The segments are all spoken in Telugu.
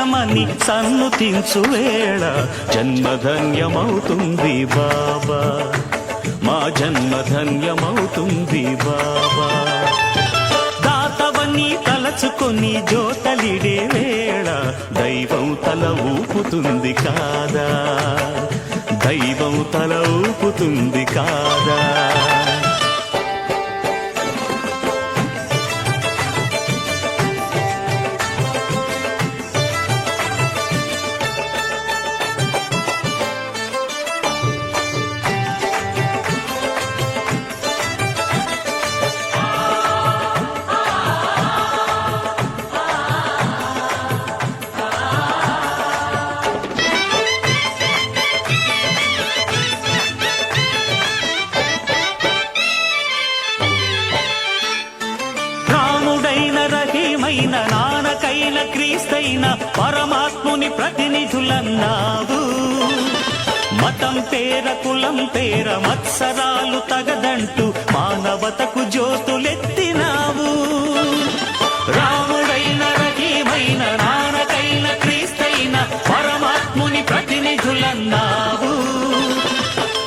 సత్యమని సన్నుతించు వేళ జన్మధన్యమవుతుంది బాబా, మా జన్మధన్యమవుతుంది బాబా. దాతవని తలచుకొని జోతలిడే వేళ దైవం తల ఊపుతుంది కాదా, దైవం తల ఊపుతుంది కాదా. నానకైన క్రీస్తైన పరమాత్ముని ప్రతినిధులన్నావు. మతం పేర కులం పేర మత్సరాలు తగదంటూ మానవతకు జ్యోతులెత్తినావు. రాముడైన రహీమైన నానకైన క్రీస్తైన పరమాత్ముని ప్రతినిధులన్నావు.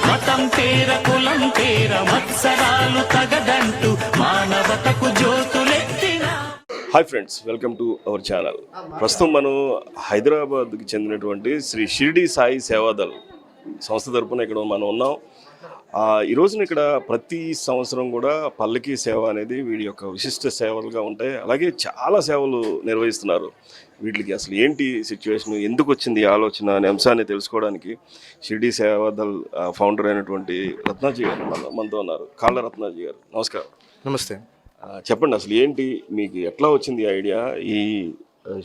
మతం పేర కులం పేర మత్సరాలు తగదంటూ మానవతకు జ్యోతులెత్తినా. Hi friends, welcome to our channel. ప్రస్తుతం మనం హైదరాబాద్కి చెందినటువంటి శ్రీ షిరిడి సాయి సేవాదల్ సంస్థ తరపున ఇక్కడ మనం ఉన్నాం. ఈ రోజున ఇక్కడ ప్రతి సంవత్సరం కూడా పల్లకి సేవ అనేది వీడి యొక్క విశిష్ట సేవలుగా ఉంటాయి. అలాగే చాలా సేవలు నిర్వహిస్తున్నారు. వీటికి అసలు ఏంటి సిచ్యువేషన్, ఎందుకు వచ్చింది ఈ ఆలోచన అనే అంశాన్ని తెలుసుకోవడానికి షిరిడి సేవాదల్ ఫౌండర్ అయినటువంటి రత్నాజీ గారు మనతో ఉన్నారు. కాళ్ళ రత్నాజీ గారు, నమస్కారం. నమస్తే. చెప్పండి, అసలు ఏంటి, మీకు ఎట్లా వచ్చింది ఐడియా? ఈ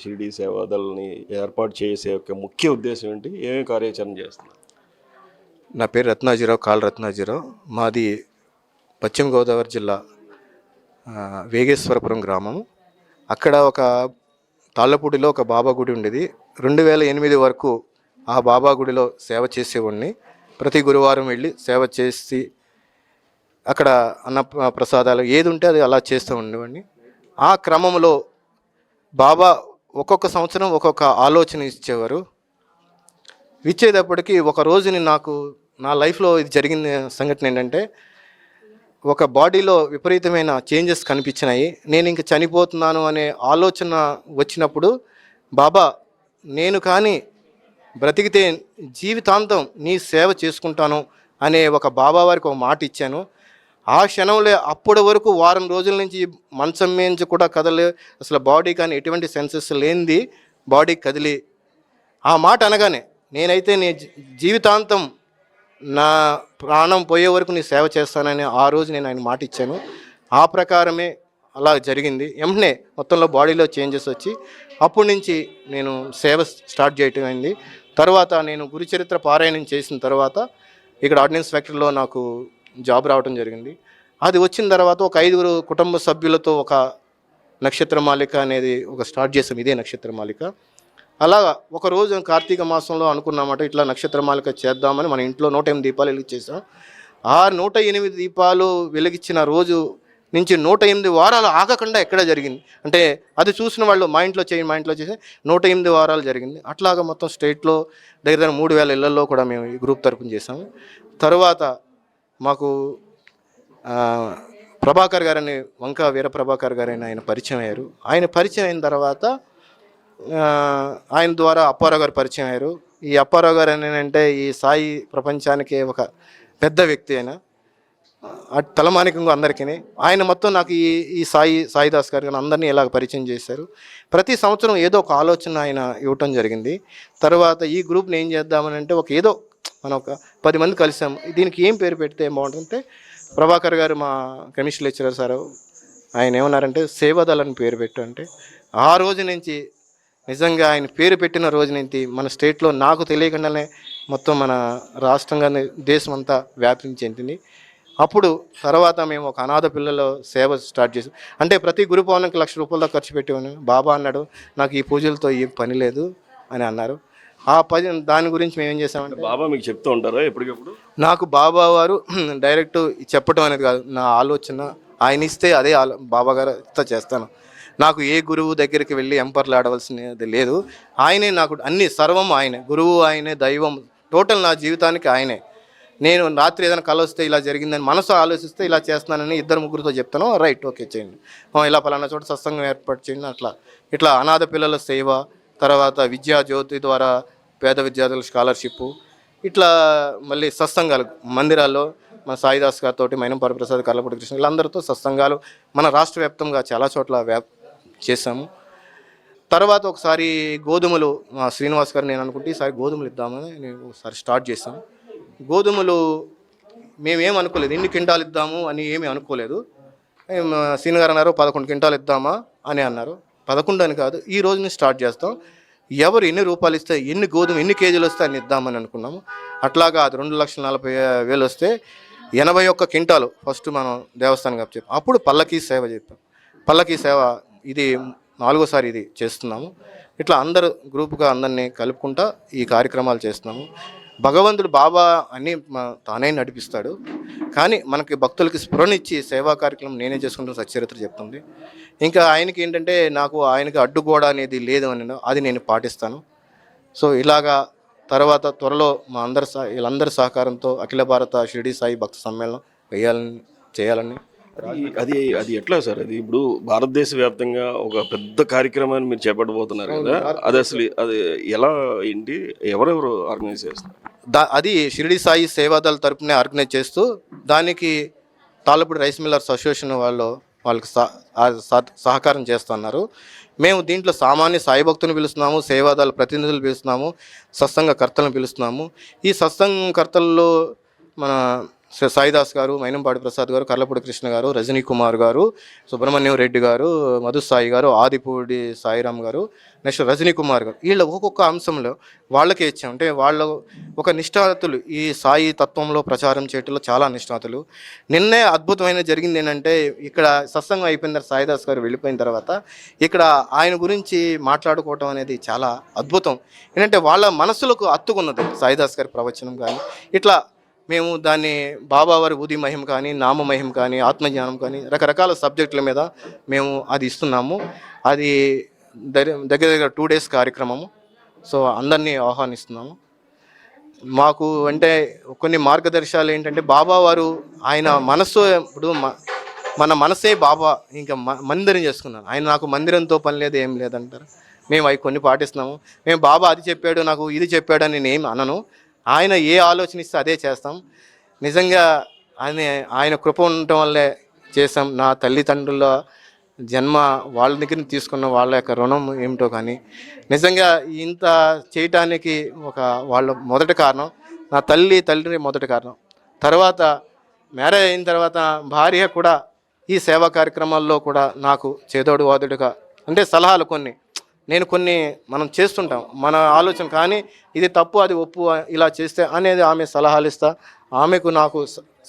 షిరిడి సేవాదల్ని ఏర్పాటు చేసే యొక్క ముఖ్య ఉద్దేశం ఏంటి? ఏమేమి కార్యాచరణ చేస్తున్నారు? నా పేరు రత్నాజీరావు, కాళ్ళ రత్నాజీరావు. మాది పశ్చిమ గోదావరి జిల్లా వేగేశ్వరపురం గ్రామం. అక్కడ ఒక తాళ్ళపూడిలో ఒక బాబా గుడి ఉండేది. 2008 వరకు ఆ బాబా గుడిలో సేవ చేసేవాడిని. ప్రతి గురువారం వెళ్ళి సేవ చేసి అక్కడ అన్న ప్రసాదాలు ఏది ఉంటే అది అలా చేస్తూ ఉండేవాడిని. ఆ క్రమంలో బాబా ఒక్కొక్క సంవత్సరం ఒక్కొక్క ఆలోచన ఇచ్చేవారు. ఇచ్చేటప్పటికి ఒక రోజుని నాకు నా లైఫ్లో ఇది జరిగిన సంఘటన ఏంటంటే, ఒక బాడీలో విపరీతమైన చేంజెస్ కనిపించినాయి. నేను ఇంక చనిపోతున్నాను అనే ఆలోచన వచ్చినప్పుడు, బాబా నేను కానీ బ్రతికితే జీవితాంతం నీ సేవ చేసుకుంటాను అనే ఒక బాబా వారికి ఒక మాట ఇచ్చాను. ఆ క్షణంలో అప్పటి వరకు వారం రోజుల నుంచి మంచం మీద కూడా కదలే, అసలు బాడీ కానీ ఎటువంటి సెన్సెస్ లేనిది బాడీ కదిలి ఆ మాట అనగానే, నేనైతే నీ జీవితాంతం నా ప్రాణం పోయే వరకు నీ సేవ చేస్తానని ఆ రోజు నేను ఆయన మాట ఇచ్చాను. ఆ ప్రకారమే అలా జరిగింది. వెంటనే మొత్తంలో బాడీలో చేంజెస్ వచ్చి అప్పటి నుంచి నేను సేవ స్టార్ట్ చేయటం అయింది. తర్వాత నేను గురుచరిత్ర పారాయణం చేసిన తర్వాత ఇక్కడ ఆర్డినెన్స్ ఫ్యాక్టరీలో నాకు జాబ్ రావడం జరిగింది. అది వచ్చిన తర్వాత ఒక 5 కుటుంబ సభ్యులతో ఒక నక్షత్రమాలిక అనేది ఒక స్టార్ట్ చేసాం. ఇదే నక్షత్రమాలిక. అలాగా ఒకరోజు కార్తీక మాసంలో అనుకున్నామాట, ఇట్లా నక్షత్రమాలిక చేద్దామని మన ఇంట్లో 108 దీపాలు వెలిగించేసాం. ఆ 108 దీపాలు వెలిగించిన రోజు నుంచి 108 వారాలు ఆగకుండా ఎక్కడ జరిగింది అంటే, అది చూసిన వాళ్ళు మా ఇంట్లో చేసి 108 వారాలు జరిగింది. అట్లాగా మొత్తం స్టేట్లో దగ్గర 3000 ఇళ్లలో కూడా మేము ఈ గ్రూప్ తరపున చేసాము. తర్వాత మాకు ప్రభాకర్ గారని, వంక వీర ప్రభాకర్ గారని ఆయన పరిచయం అయ్యారు. ఆయన పరిచయం అయిన తర్వాత ఆయన ద్వారా అప్పారావు గారు పరిచయం అయ్యారు. ఈ అప్పారావు గారు అంటే ఈ సాయి ప్రపంచానికి ఒక పెద్ద వ్యక్తి. ఆయన తలమానికంగా అందరికీ ఆయన మొత్తం నాకు ఈ సాయిదాస్ గారు కానీ అందరినీ ఇలాగ పరిచయం చేశారు. ప్రతి సంవత్సరం ఏదో ఒక ఆలోచన ఆయన ఇవ్వటం జరిగింది. తర్వాత ఈ గ్రూప్ని ఏం చేద్దామని అంటే, మనం ఒక 10 మంది కలిసాం. దీనికి ఏం పేరు పెడితే ఏం బాగుంటుందంటే, ప్రభాకర్ గారు మా కెమిస్ట్రీ లెక్చరర్ సార్ ఆయన ఏమన్నారంటే సేవాదల్ అని పేరు పెట్టు అంటే, ఆ రోజు నుంచి నిజంగా ఆయన పేరు పెట్టిన రోజు నుంచి మన స్టేట్లో నాకు తెలియకుండానే మొత్తం మన రాష్ట్రంగా దేశం అంతా వ్యాపించి చెందింది. అప్పుడు తర్వాత మేము ఒక అనాథ పిల్లల సేవ స్టార్ట్ చేసాం. అంటే ప్రతి గురు పౌర్ణమికి ₹1,00,000 దాకా ఖర్చు పెట్టేవాను. బాబా అన్నాడు, నాకు ఈ పూజలతో ఏం పని లేదు అని అన్నారు. దాని గురించి మేము ఏం చేసామంటే, బాబా మీకు చెప్తూ ఉంటారా ఎప్పటికప్పుడు? నాకు బాబా వారు డైరెక్ట్ చెప్పడం అనేది కాదు, నా ఆలోచన ఆయన ఇస్తే అదే బాబా గారు చేస్తాను. నాకు ఏ గురువు దగ్గరికి వెళ్ళి ఎంపర్లాడవలసినది లేదు. ఆయనే నాకు అన్ని సర్వం ఆయనే, గురువు ఆయనే, దైవం, టోటల్ నా జీవితానికి ఆయనే. నేను రాత్రి ఏదైనా కల వస్తే ఇలా జరిగిందని మనసు ఆలోచిస్తే ఇలా చేస్తున్నానని 2-3 చెప్తాను, రైట్ ఓకే చేయండి, ఇలా పలానా చోట సత్సంగం ఏర్పాటు చేయండి, ఇట్లా అనాథ పిల్లల సేవ, తర్వాత విద్యా జ్యోతి ద్వారా పేద విద్యార్థుల స్కాలర్షిప్, ఇట్లా మళ్ళీ సత్సంగాలు మందిరాల్లో మన సాయిదాస్ గారితో, మైనంపాటి ప్రసాద్, కర్లపూడి కృష్ణ, వీళ్ళందరితో సత్సంగాలు మన రాష్ట్ర వ్యాప్తంగా చాలా చోట్ల చేసాము. తర్వాత ఒకసారి గోధుమలు, శ్రీనివాస్ గారు నేను అనుకుంటే ఈసారి గోధుమలు ఇద్దామని నేను ఒకసారి స్టార్ట్ చేశాను. గోధుమలు మేమేం అనుకోలేదు, ఎన్ని క్వింటాలు ఇద్దాము అని ఏమీ అనుకోలేదు. శ్రీను గారు అన్నారు 11 క్వింటాలు ఇద్దామా అని అన్నారు. 11 అని కాదు, ఈ రోజు నుంచి స్టార్ట్ చేస్తాం, ఎవరు ఎన్ని రూపాయలు ఇస్తే, ఎన్ని కేజీలు వస్తే అన్ని ఇద్దామని అనుకున్నాము. అట్లాగా అది 2,40,000 వస్తే 81 క్వింటాలు ఫస్ట్ మనం దేవస్థానం చెప్పాం. అప్పుడు పల్లకీ సేవ చెప్పాం. పల్లకీ సేవ ఇది 4వ సారి ఇది చేస్తున్నాము. ఇట్లా అందరూ గ్రూప్గా అందరినీ కలుపుకుంటా ఈ కార్యక్రమాలు చేస్తున్నాము. భగవంతుడు బాబా అన్నీ తానే నడిపిస్తాడు, కానీ మనకి భక్తులకి స్ఫురణిచ్చి సేవా కార్యక్రమం నేనే చేసుకుంటాను సచ్చరిత్ర చెప్తుంది. ఇంకా ఆయనకి ఏంటంటే ఆయనకి అడ్డుగోడ అనేది లేదు అని, అది నేను పాటిస్తాను. సో ఇలాగా తర్వాత త్వరలో మా వీళ్ళందరి సహకారంతో అఖిల భారత షిరిడి సాయి భక్త సమ్మేళనం చేయాలని. అది ఎట్లా సార్? అది ఇప్పుడు భారతదేశ వ్యాప్తంగా ఒక పెద్ద కార్యక్రమాన్ని మీరు చేపట్టబోతున్నారు కదా, అది ఎలా, ఏంటి, ఎవరెవరు ఆర్గనైజ్ చేస్తారు? అది షిరిడి సాయి సేవాదళ తరపునే ఆర్గనైజ్ చేస్తూ, దానికి తాళ్ళపూడి రైస్ మిల్లర్స్ అసోసియేషన్ వాళ్ళకి సహకారం చేస్తున్నారు. మేము దీంట్లో సామాన్య సాయి భక్తులను పిలుస్తున్నాము, సేవాదళ ప్రతినిధులు పిలుస్తున్నాము, సత్సంగ కర్తలను పిలుస్తున్నాము. ఈ సత్సంగ కర్తల్లో మన సాయిదాస్ గారు, మైనంపాటి ప్రసాద్ గారు, కర్లపూడి కృష్ణ గారు, రజనీ కుమార్ గారు, సుబ్రహ్మణ్యం రెడ్డి గారు, మధుసాయి గారు, ఆదిపూడి సాయిరామ్ గారు, నెక్స్ట్ రజనీ కుమార్ గారు, వీళ్ళ ఒక్కొక్క అంశంలో వాళ్ళకే ఇచ్చాం. అంటే వాళ్ళు ఒక నిష్ఠాతులు, ఈ సాయి తత్వంలో ప్రచారం చేయటంలో చాలా నిష్ఠాతులు. నిన్నే అద్భుతమైన జరిగింది ఏంటంటే, ఇక్కడ సత్సంగం అయిపోయిన తర్వాత సాయిదాస్ గారు వెళ్ళిపోయిన తర్వాత ఇక్కడ ఆయన గురించి మాట్లాడుకోవటం అనేది చాలా అద్భుతం. ఏంటంటే వాళ్ళ మనసులకు హత్తుకున్నది సాయిదాస్ గారి ప్రవచనం కానీ. ఇట్లా మేము దాన్ని బాబావారి ఉది మహిమ కానీ, నామ మహిమ కానీ, ఆత్మజ్ఞానం కానీ, రకరకాల సబ్జెక్టుల మీద మేము అది ఇస్తున్నాము. అది దగ్గర 2 days కార్యక్రమము. సో అందరినీ ఆహ్వానిస్తున్నాము. మాకు అంటే కొన్ని మార్గదర్శకాలు ఏంటంటే, బాబావారు ఆయన మనస్సు, ఇప్పుడు మన మనసే బాబా, ఇంకా మందిరం చేసుకున్నాను. ఆయన నాకు మందిరంతో పని లేదు, ఏం లేదంటారు. మేము అవి కొన్ని పాటిస్తున్నాము. మేము బాబా అది చెప్పాడు, నాకు ఇది చెప్పాడు అని నేను ఏం అనను. ఆయన ఏ ఆలోచన ఇస్తే అదే చేస్తాం. నిజంగా ఆయన కృప ఉండటం వల్లే చేసాం. నా తల్లిదండ్రుల జన్మ వాళ్ళ దగ్గర తీసుకున్న వాళ్ళ యొక్క రుణం ఏమిటో కానీ, నిజంగా ఇంత చేయటానికి వాళ్ళ మొదటి కారణం నా తండ్రి మొదటి కారణం. తర్వాత మ్యారేజ్ అయిన తర్వాత భార్య కూడా ఈ సేవా కార్యక్రమాల్లో కూడా నాకు చేదోడు వాదుడుగా, అంటే సలహాలు కొన్ని మనం చేస్తుంటాం మన ఆలోచన, కానీ ఇది తప్పు, అది ఒప్పు, ఇలా చేస్తే అనేది ఆమె సలహాలు ఇస్తా, ఆమెకు నాకు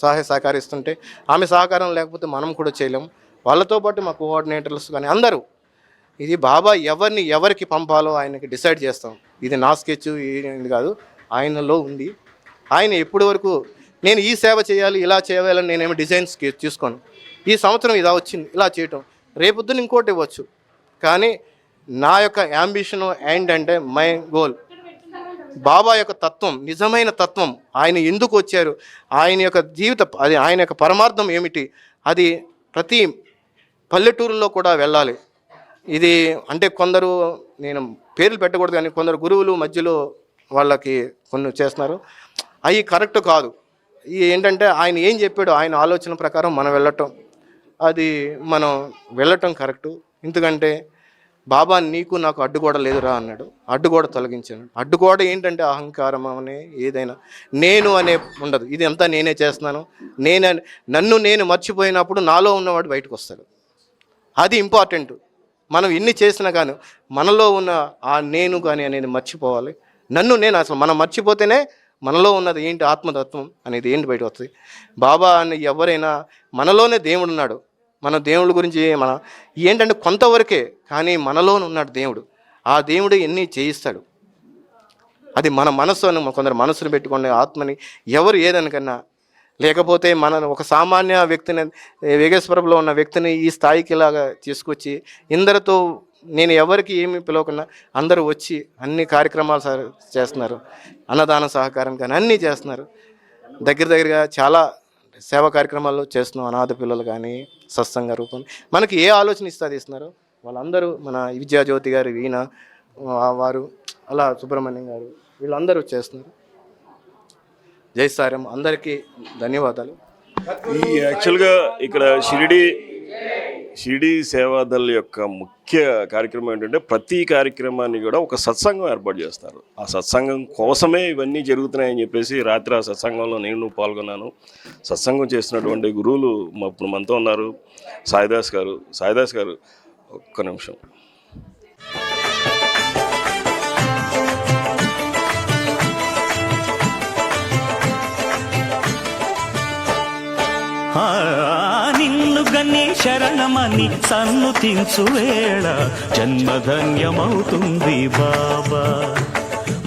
సహాయ సహకరిస్తుంటే, ఆమె సహకారం లేకపోతే మనం కూడా చేయలేము. వాళ్ళతో పాటు మా కోఆర్డినేటర్స్ కానీ అందరూ, ఇది బాబా ఎవరికి పంపాలో ఆయనకి డిసైడ్ చేస్తాం. ఇది నా స్కెచ్, ఇది కాదు, ఆయనలో ఉంది. ఆయన ఎప్పటి వరకు నేను ఈ సేవ చేయాలి, ఇలా చేయాలని నేనేమో డిజైన్స్ తీసుకోను. ఈ సంవత్సరం ఇలా వచ్చింది, ఇలా చేయటం, రేపొద్దున ఇంకోటి ఇవ్వచ్చు. కానీ నా యొక్క యాంబిషన్ ఏంటంటే, మై గోల్ బాబా యొక్క తత్వం, నిజమైన తత్వం, ఆయన ఎందుకు వచ్చారు, ఆయన యొక్క అది ఆయన యొక్క పరమార్థం ఏమిటి, అది ప్రతి పల్లెటూరులో కూడా వెళ్ళాలి. ఇది అంటే కొందరు, నేను పేర్లు పెట్టకూడదు కానీ, కొందరు గురువులు మధ్యలో వాళ్ళకి కొన్ని చేస్తున్నారు, అవి కరెక్ట్ కాదు. ఏంటంటే ఆయన ఏం చెప్పాడో ఆయన ఆలోచన ప్రకారం మనం వెళ్ళటం కరెక్టు. ఎందుకంటే బాబా నీకు నాకు అడ్డుగోడ లేదురా అన్నాడు, అడ్డుగోడ తొలగించాడు. అడ్డుగోడ ఏంటంటే అహంకారం అనే ఏదైనా నేను అనే ఉండదు, ఇది అంతా నేనే చేస్తున్నాను, నన్ను నేను మర్చిపోయినప్పుడు నాలో ఉన్నవాడు బయటకు వస్తాడు. అది ఇంపార్టెంట్. మనం ఎన్ని చేసినా కానీ మనలో ఉన్న ఆ నేను కానీ అనేది మర్చిపోవాలి. నేను అసలు మనం మర్చిపోతేనే మనలో ఉన్నది ఏంటి, ఆత్మతత్వం అనేది ఏంటి బయట వస్తుంది. బాబా అని ఎవరైనా మనలోనే దేవుడు ఉన్నాడు. మన దేవుడి గురించి ఏంటంటే కొంతవరకే, కానీ మనలోనే ఉన్నాడు దేవుడు. ఆ దేవుడు ఎన్ని చేయిస్తాడు. అది మన మనస్సు అని కొందరు మనసును పెట్టుకునే ఆత్మని ఎవరు ఏదనికన్నా లేకపోతే మన ఒక సామాన్య వ్యక్తిని, వేగేశ్వరంలో ఉన్న వ్యక్తిని ఈ స్థాయికి ఇలాగా తీసుకొచ్చి ఇందరితో నేను ఎవరికి ఏమి పిలవకుండా అందరూ వచ్చి అన్ని కార్యక్రమాలు చేస్తున్నారు. అన్నదాన సహకారం కానీ అన్నీ చేస్తున్నారు. దగ్గరగా చాలా సేవా కార్యక్రమాలు చేస్తున్నాం. అనాథ పిల్లలు కానీ సత్సంగ రూపం మనకి ఏ ఆలోచన ఇస్తున్నారు వాళ్ళందరూ, మన విద్యాజ్యోతి గారు, వీణ వారు, అలా సుబ్రహ్మణ్యం గారు, వీళ్ళందరూ చేస్తున్నారు. జై సారం, అందరికీ ధన్యవాదాలు. ఈ యాక్చువల్గా ఇక్కడ షిరిడి సేవాదల్ యొక్క ముఖ్య కార్యక్రమం ఏంటంటే ప్రతి కార్యక్రమాన్ని కూడా ఒక సత్సంగం ఏర్పాటు చేస్తారు. ఆ సత్సంగం కోసమే ఇవన్నీ జరుగుతున్నాయని చెప్పేసి రాత్రి ఆ సత్సంగంలో నేను పాల్గొన్నాను. సత్సంగం చేస్తున్నటువంటి గురువులు ఇప్పుడు మనతో ఉన్నారు. సాయిదాస్ గారు ఒక్క నిమిషం. నిన్ను గన్ని శరణమని సన్నుతించు వేళ జన్మధన్యమవుతుంది బాబా,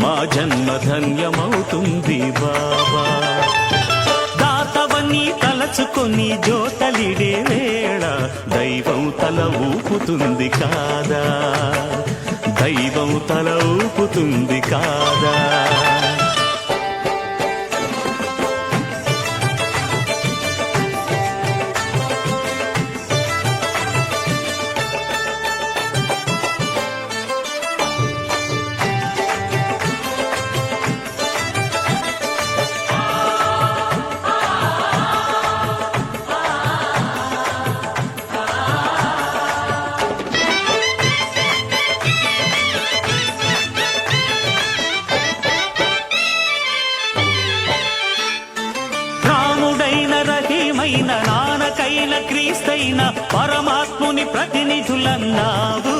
మా జన్మధన్యమవుతుంది బాబా. దాతవని తలచుకొని జోతలిడే వేళ దైవం తల ఊపుతుంది కాదా, దైవం తల ఊపుతుంది కాదా. నానకైన క్రీస్తైన పరమాత్ముని ప్రతినిధులన్నావు.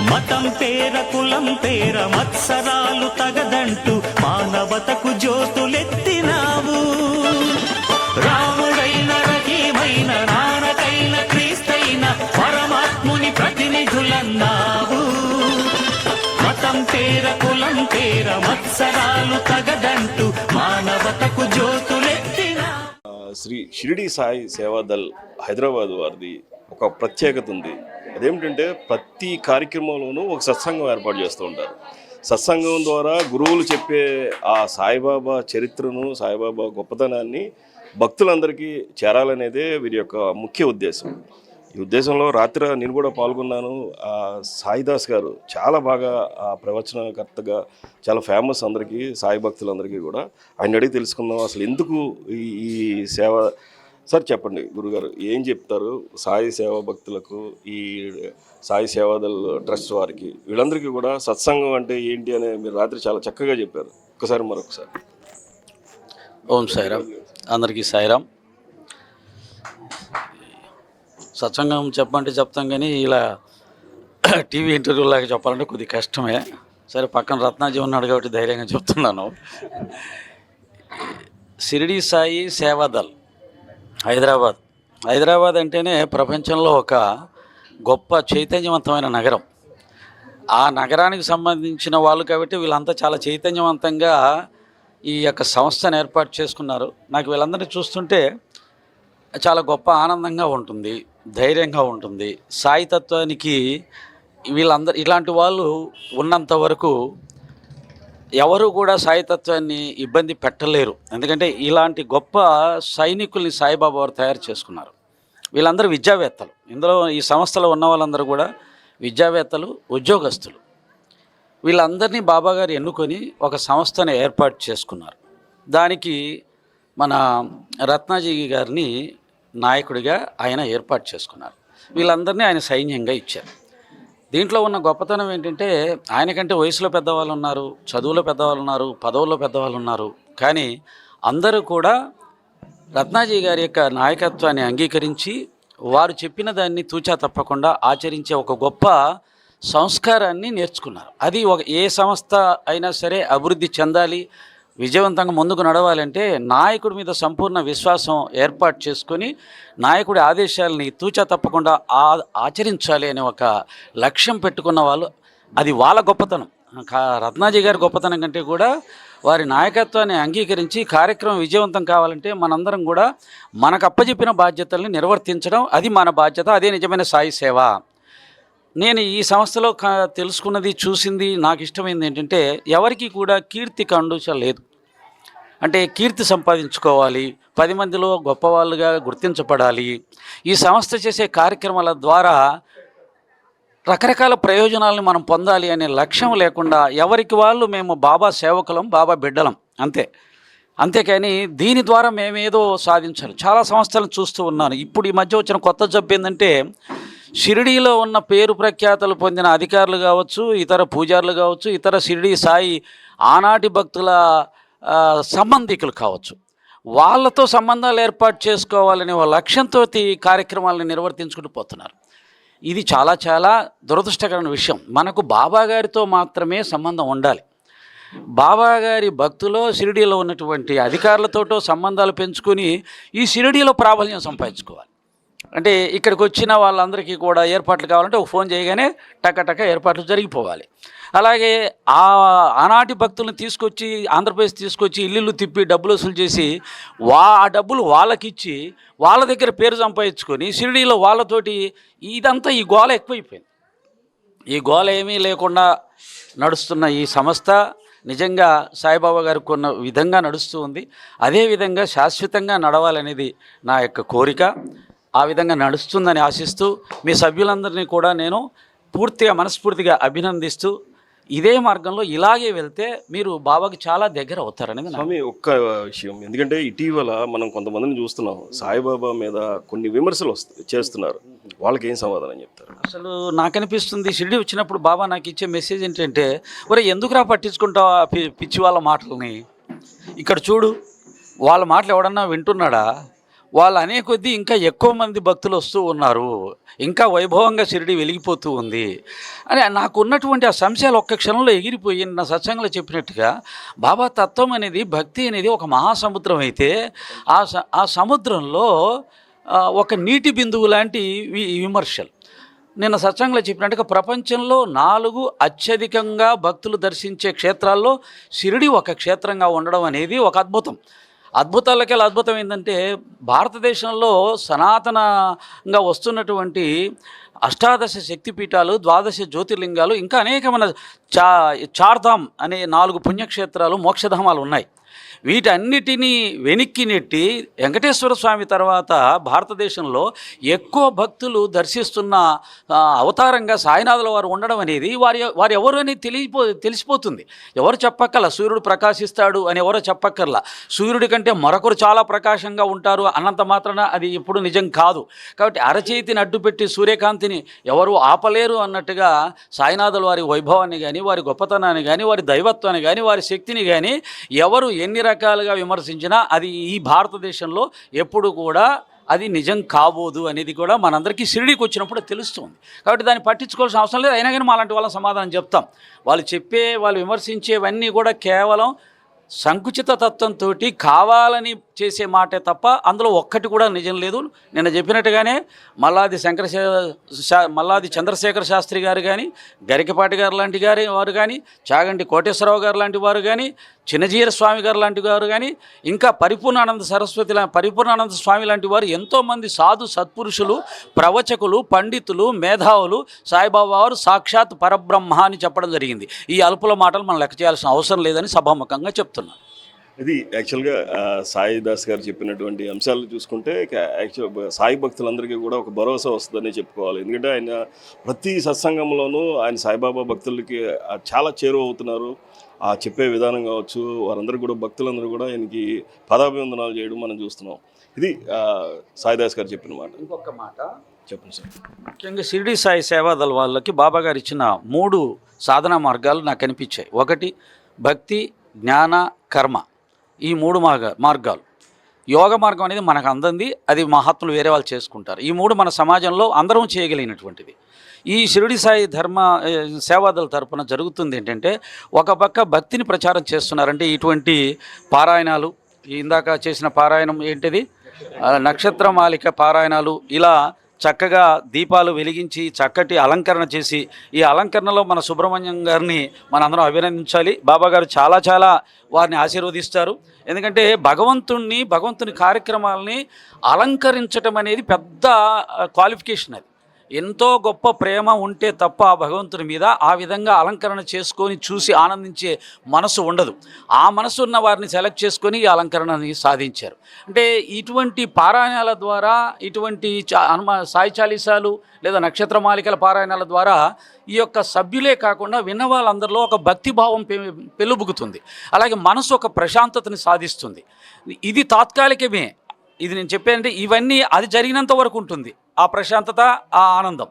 మతం పేర కులం పేర మత్సరాలు తగదంటూ మానవతకు జ్యోతులెత్తినావు. రాముడైన రహీమైన నానకైన క్రీస్తైన పరమాత్ముని ప్రతినిధులన్నావు. మతం పేర కులం పేర మత్సరాలు తగదంటూ మానవతకు జ్యోతులెత్తినావు. శ్రీ షిరిడి సాయి సేవాదల్ హైదరాబాద్ వారిది ఒక ప్రత్యేకత ఉంది. అదేమిటంటే ప్రతి కార్యక్రమంలోనూ ఒక సత్సంగం ఏర్పాటు చేస్తూ ఉంటారు. సత్సంగం ద్వారా గురువులు చెప్పే ఆ సాయిబాబా చరిత్రను, సాయిబాబా గొప్పతనాన్ని భక్తులందరికీ చేరాలనేదే వీరి యొక్క ముఖ్య ఉద్దేశం. ఈ ఉద్దేశంలో రాత్రి నేను కూడా పాల్గొన్నాను. సాయిదాస్ గారు చాలా బాగా ప్రవచనకర్తగా చాలా ఫేమస్ అందరికీ, సాయి భక్తులందరికీ కూడా. ఆయన అడిగి తెలుసుకుందాం అసలు ఎందుకు ఈ సేవ. సార్ చెప్పండి గురుగారు, ఏం చెప్తారు సాయి సేవా భక్తులకు, ఈ సాయి సేవాదల్ ట్రస్ట్ వారికి, వీళ్ళందరికీ కూడా సత్సంగం అంటే ఏంటి అని మీరు రాత్రి చాలా చక్కగా చెప్పారు. మరొకసారి. ఓం సాయిరామ్, అందరికీ సాయిరామ్. సత్సంగం చెప్పమంటే చెప్తాం, కానీ ఇలా టీవీ ఇంటర్వ్యూలాగా చెప్పాలంటే కొద్దిగా కష్టమే. సరే, పక్కన రత్నాజీ ఉన్నాడు కాబట్టి ధైర్యంగా చెప్తున్నాను. షిరిడి సాయి సేవాదల్ హైదరాబాద్ అంటేనే ప్రపంచంలో ఒక గొప్ప చైతన్యవంతమైన నగరం. ఆ నగరానికి సంబంధించిన వాళ్ళు కాబట్టి వీళ్ళంతా చాలా చైతన్యవంతంగా ఈ యొక్క సంస్థను ఏర్పాటు చేసుకున్నారు. నాకు వీళ్ళందరినీ చూస్తుంటే చాలా గొప్ప ఆనందంగా ఉంటుంది, ధైర్యంగా ఉంటుంది. సాయి తత్వానికి వీళ్ళందరూ, ఇలాంటి వాళ్ళు ఉన్నంత వరకు ఎవరు కూడా సాయితత్వాన్ని ఇబ్బంది పెట్టలేరు. ఎందుకంటే ఇలాంటి గొప్ప సైనికుల్ని సాయిబాబా వారు తయారు చేసుకున్నారు. వీళ్ళందరూ విద్యావేత్తలు. ఇందులో ఈ సంస్థలో ఉన్న వాళ్ళందరూ కూడా విద్యావేత్తలు, ఉద్యోగస్తులు. వీళ్ళందరినీ బాబాగారు ఎన్నుకొని ఒక సంస్థను ఏర్పాటు చేసుకున్నారు. దానికి మన రత్నాజీ గారిని నాయకుడిగా ఆయన ఏర్పాటు చేసుకున్నారు. వీళ్ళందరినీ ఆయన సైన్యంగా ఇచ్చారు. దీంట్లో ఉన్న గొప్పతనం ఏంటంటే, ఆయనకంటే వయసులో పెద్దవాళ్ళు ఉన్నారు, చదువులో పెద్దవాళ్ళు ఉన్నారు, పదవుల్లో పెద్దవాళ్ళు ఉన్నారు. కానీ అందరూ కూడా రత్నాజీ గారి యొక్క నాయకత్వాన్ని అంగీకరించి వారు చెప్పిన దాన్ని తూచా తప్పకుండా ఆచరించే ఒక గొప్ప సంస్కారాన్ని నేర్చుకున్నారు. అది ఏ సంస్థ అయినా సరే అభివృద్ధి చెందాలి, విజయవంతంగా ముందుకు నడవాలంటే నాయకుడి మీద సంపూర్ణ విశ్వాసం ఏర్పాటు చేసుకొని నాయకుడి ఆదేశాలని తూచా తప్పకుండా ఆచరించాలి అనే ఒక లక్ష్యం పెట్టుకున్న వాళ్ళు. అది వాళ్ళ గొప్పతనం. రత్నాజీ గారి గొప్పతనం కంటే కూడా వారి నాయకత్వాన్ని అంగీకరించి కార్యక్రమం విజయవంతం కావాలంటే మనందరం కూడా మనకు అప్పచెప్పిన బాధ్యతల్ని నిర్వర్తించడం, అది మన బాధ్యత. అదే నిజమైన సాయి సేవ. నేను ఈ సంస్థలో తెలుసుకున్నది, చూసింది, నాకు ఇష్టమైంది ఏంటంటే ఎవరికి కూడా కీర్తి కండుచ లేదు. అంటే కీర్తి సంపాదించుకోవాలి, 10 మందిలో గొప్పవాళ్ళుగా గుర్తించబడాలి. ఈ సంస్థ చేసే కార్యక్రమాల ద్వారా రకరకాల ప్రయోజనాలను మనం పొందాలి అనే లక్ష్యం లేకుండా ఎవరికి వాళ్ళు మేము బాబా సేవకులం, బాబా బిడ్డలం అంతే. అంతేకాని దీని ద్వారా మేమేదో సాధించాలి. చాలా సంస్థలను చూస్తూ ఉన్నాను. ఇప్పుడు ఈ మధ్య వచ్చిన కొత్త జబ్బు ఏంటంటే షిరిడీలో ఉన్న పేరు ప్రఖ్యాతలు పొందిన అధికారులు కావచ్చు, ఇతర పూజారులు కావచ్చు, ఇతర షిరిడీ సాయి ఆనాటి భక్తుల సంబంధికులు కావచ్చు, వాళ్ళతో సంబంధాలు ఏర్పాటు చేసుకోవాలనే లక్ష్యంతో కార్యక్రమాలను నిర్వర్తించుకుంటూ పోతున్నారు. ఇది చాలా చాలా దురదృష్టకరమైన విషయం. మనకు బాబా గారితో మాత్రమే సంబంధం ఉండాలి. బాబా గారి భక్తులో షిరిడీలో ఉన్నటువంటి అధికారులతోటో సంబంధాలు పెంచుకొని ఈ షిరిడీలో ప్రాబల్యం సంపాదించుకోవాలి. అంటే ఇక్కడికి వచ్చిన వాళ్ళందరికీ కూడా ఏర్పాట్లు కావాలంటే ఒక ఫోన్ చేయగానే టక ఏర్పాట్లు జరిగిపోవాలి. అలాగే ఆనాటి భక్తులను తీసుకొచ్చి ఆంధ్రప్రదేశ్ తీసుకొచ్చి ఇల్లు తిప్పి డబ్బులు వసూలు చేసి ఆ డబ్బులు వాళ్ళకిచ్చి వాళ్ళ దగ్గర పేరు సంపాదించుకొని షిరిడీలో వాళ్ళతోటి ఇదంతా ఈ గోల ఎక్కువైపోయింది. ఈ గోల ఏమీ లేకుండా నడుస్తున్న ఈ సంస్థ నిజంగా సాయిబాబా గారు కొన్న విధంగా నడుస్తూ ఉంది. అదేవిధంగా శాశ్వతంగా నడవాలనేది నా యొక్క కోరిక. ఆ విధంగా నడుస్తుందని ఆశిస్తూ మీ సభ్యులందరినీ కూడా నేను మనస్ఫూర్తిగా అభినందిస్తూ ఇదే మార్గంలో ఇలాగే వెళ్తే మీరు బాబాకి చాలా దగ్గర అవుతారనేది స్వామి ఒక్క విషయం. ఎందుకంటే ఇటీవల మనం కొంతమందిని చూస్తున్నాం, సాయిబాబా మీద కొన్ని విమర్శలు చేస్తున్నారు. వాళ్ళకి ఏం సమాధానం చెప్తారు? అసలు నాకు అనిపిస్తుంది, షిరిడి వచ్చినప్పుడు బాబా నాకు ఇచ్చే మెసేజ్ ఏంటంటే, ఒరే ఎందుకురా పట్టించుకుంటావు ఆ పిచ్చి వాళ్ళ మాటలని? ఇక్కడ చూడు, వాళ్ళ మాటలు ఎవడన్నా వింటున్నాడా? వాళ్ళు అనే కొద్దీ ఇంకా ఎక్కువ మంది భక్తులు వస్తూ ఉన్నారు, ఇంకా వైభవంగా షిరిడి వెలిగిపోతూ ఉంది అని నాకు ఉన్నటువంటి ఆ సంశయాలు ఒక్క క్షణంలో ఎగిరిపోయి నా సత్సంగంలో చెప్పినట్టుగా బాబా తత్వం అనేది, భక్తి అనేది ఒక మహాసముద్రం అయితే ఆ సముద్రంలో ఒక నీటి బిందువు లాంటి విమర్శలు. నిన్న సత్సంగంలో చెప్పినట్టుగా ప్రపంచంలో 4 అత్యధికంగా భక్తులు దర్శించే క్షేత్రాల్లో షిరిడి ఒక క్షేత్రంగా ఉండడం అనేది ఒక అద్భుతం. అద్భుతాలకెళ్ళి అద్భుతం ఏంటంటే భారతదేశంలో సనాతనంగా వస్తున్నటువంటి 18 శక్తిపీఠాలు, 12 జ్యోతిర్లింగాలు, ఇంకా అనేకమైన చార్ధామ్ అనే 4 పుణ్యక్షేత్రాలు, మోక్షధామాలు ఉన్నాయి. వీటన్నిటినీ వెనక్కి నెట్టి వెంకటేశ్వర స్వామి తర్వాత భారతదేశంలో ఎక్కువ భక్తులు దర్శిస్తున్న అవతారంగా సాయినాథుల వారు ఉండడం అనేది వారు ఎవరు అని తెలిసిపోతుంది. ఎవరు చెప్పక్కర్లా సూర్యుడు ప్రకాశిస్తాడు అని ఎవరో చెప్పక్కర్లా. సూర్యుడి కంటే మరొకరు చాలా ప్రకాశంగా ఉంటారు అన్నంత మాత్రాన అది ఎప్పుడు నిజం కాదు. కాబట్టి అరచేతిని అడ్డుపెట్టి సూర్యకాంతిని ఎవరు ఆపలేరు అన్నట్టుగా సాయినాథుల వారి వైభవాన్ని కానీ, వారి గొప్పతనాన్ని కానీ, వారి దైవత్వాన్ని కానీ, వారి శక్తిని కానీ ఎవరు ఎన్ని రకాలుగా విమర్శించినా అది ఈ భారతదేశంలో ఎప్పుడు కూడా అది నిజం కాబోదు అనేది కూడా మనందరికీ షిరిడీకి వచ్చినప్పుడు తెలుస్తుంది. కాబట్టి దాన్ని పట్టించుకోవాల్సిన అవసరం లేదు. అయినా కానీ మాలాంటి వాళ్ళ సమాధానం చెప్తాం. వాళ్ళు విమర్శించేవన్నీ కూడా కేవలం సంకుచిత తత్వంతో కావాలని చేసే మాటే తప్ప అందులో ఒక్కటి కూడా నిజం లేదు. నిన్న చెప్పినట్టుగానే మల్లాది చంద్రశేఖర శాస్త్రి గారు కానీ, గరికపాటి గారు లాంటి వారు కానీ, చాగంటి కోటేశ్వరరావు గారు లాంటి వారు కానీ, చిన్నజీర స్వామి గారు లాంటి వారు కానీ, ఇంకా పరిపూర్ణానంద స్వామి లాంటి వారు ఎంతోమంది సాధు సత్పురుషులు, ప్రవచకులు, పండితులు, మేధావులు సాయిబాబా వారు సాక్షాత్ పరబ్రహ్మ అని చెప్పడం జరిగింది. ఈ అల్పుల మాటలు మనం లెక్క చేయాల్సిన అవసరం లేదని సభాముఖంగా చెప్తున్నాను. ఇది యాక్చువల్గా సాయిదాస్ గారు చెప్పినటువంటి అంశాలు చూసుకుంటే సాయి భక్తులందరికీ కూడా ఒక భరోసా వస్తుందని చెప్పుకోవాలి. ఎందుకంటే ఆయన ప్రతి సత్సంగంలోనూ ఆయన సాయిబాబా భక్తులకి చాలా చేరువ అవుతున్నారు. ఆ చెప్పే విధానం కావచ్చు, వారందరూ కూడా భక్తులందరూ కూడా ఆయనకి పదాభివందనాలు చేయడం మనం చూస్తున్నాం. ఇది సాయిదాస్ గారు చెప్పిన మాట. ఇంకొక మాట చెప్పండి సార్. ముఖ్యంగా షిరిడి సాయి సేవాదళ వాళ్ళకి బాబా గారు ఇచ్చిన 3 సాధనా మార్గాలు నాకు అనిపించాయి. ఒకటి భక్తి, జ్ఞాన, కర్మ. ఈ 3 మార్గాలు. యోగ మార్గం అనేది మనకు అందంది, అది మహాత్ములు వేరే వాళ్ళు చేసుకుంటారు. ఈ 3 మన సమాజంలో అందరం చేయగలిగినటువంటిది. ఈ షిరిడి సాయి సేవాదళ తరపున జరుగుతుంది ఏంటంటే, ఒక పక్క భక్తిని ప్రచారం చేస్తున్నారంటే ఇటువంటి పారాయణాలు, ఇందాక చేసిన పారాయణం ఏంటిది, నక్షత్రమాలిక పారాయణాలు, ఇలా చక్కగా దీపాలు వెలిగించి చక్కటి అలంకరణ చేసి, ఈ అలంకరణలో మన సుబ్రహ్మణ్యం గారిని మనందరం అభినందించాలి. బాబా గారు చాలా చాలా వారిని ఆశీర్వదిస్తారు. ఎందుకంటే భగవంతుని కార్యక్రమాలని అలంకరించటం అనేది పెద్ద క్వాలిఫికేషన్. అది ఎంతో గొప్ప ప్రేమ ఉంటే తప్ప ఆ భగవంతుని మీద ఆ విధంగా అలంకరణ చేసుకొని చూసి ఆనందించే మనసు ఉండదు. ఆ మనసు ఉన్న వారిని సెలెక్ట్ చేసుకొని ఈ అలంకరణని సాధించారు. అంటే ఇటువంటి పారాయణాల ద్వారా, ఇటువంటి సాయి చాలీసాలు లేదా నక్షత్రమాలికల పారాయణాల ద్వారా ఈ యొక్క సభ్యులే కాకుండా విన్న వాళ్ళందరిలో ఒక భక్తిభావం పెళ్ళుబుకుతుంది. అలాగే మనసు ఒక ప్రశాంతతని సాధిస్తుంది. ఇది తాత్కాలికమే. ఇది నేను చెప్పానంటే ఇవన్నీ అది జరిగినంత వరకు ఉంటుంది ఆ ప్రశాంతత, ఆ ఆనందం.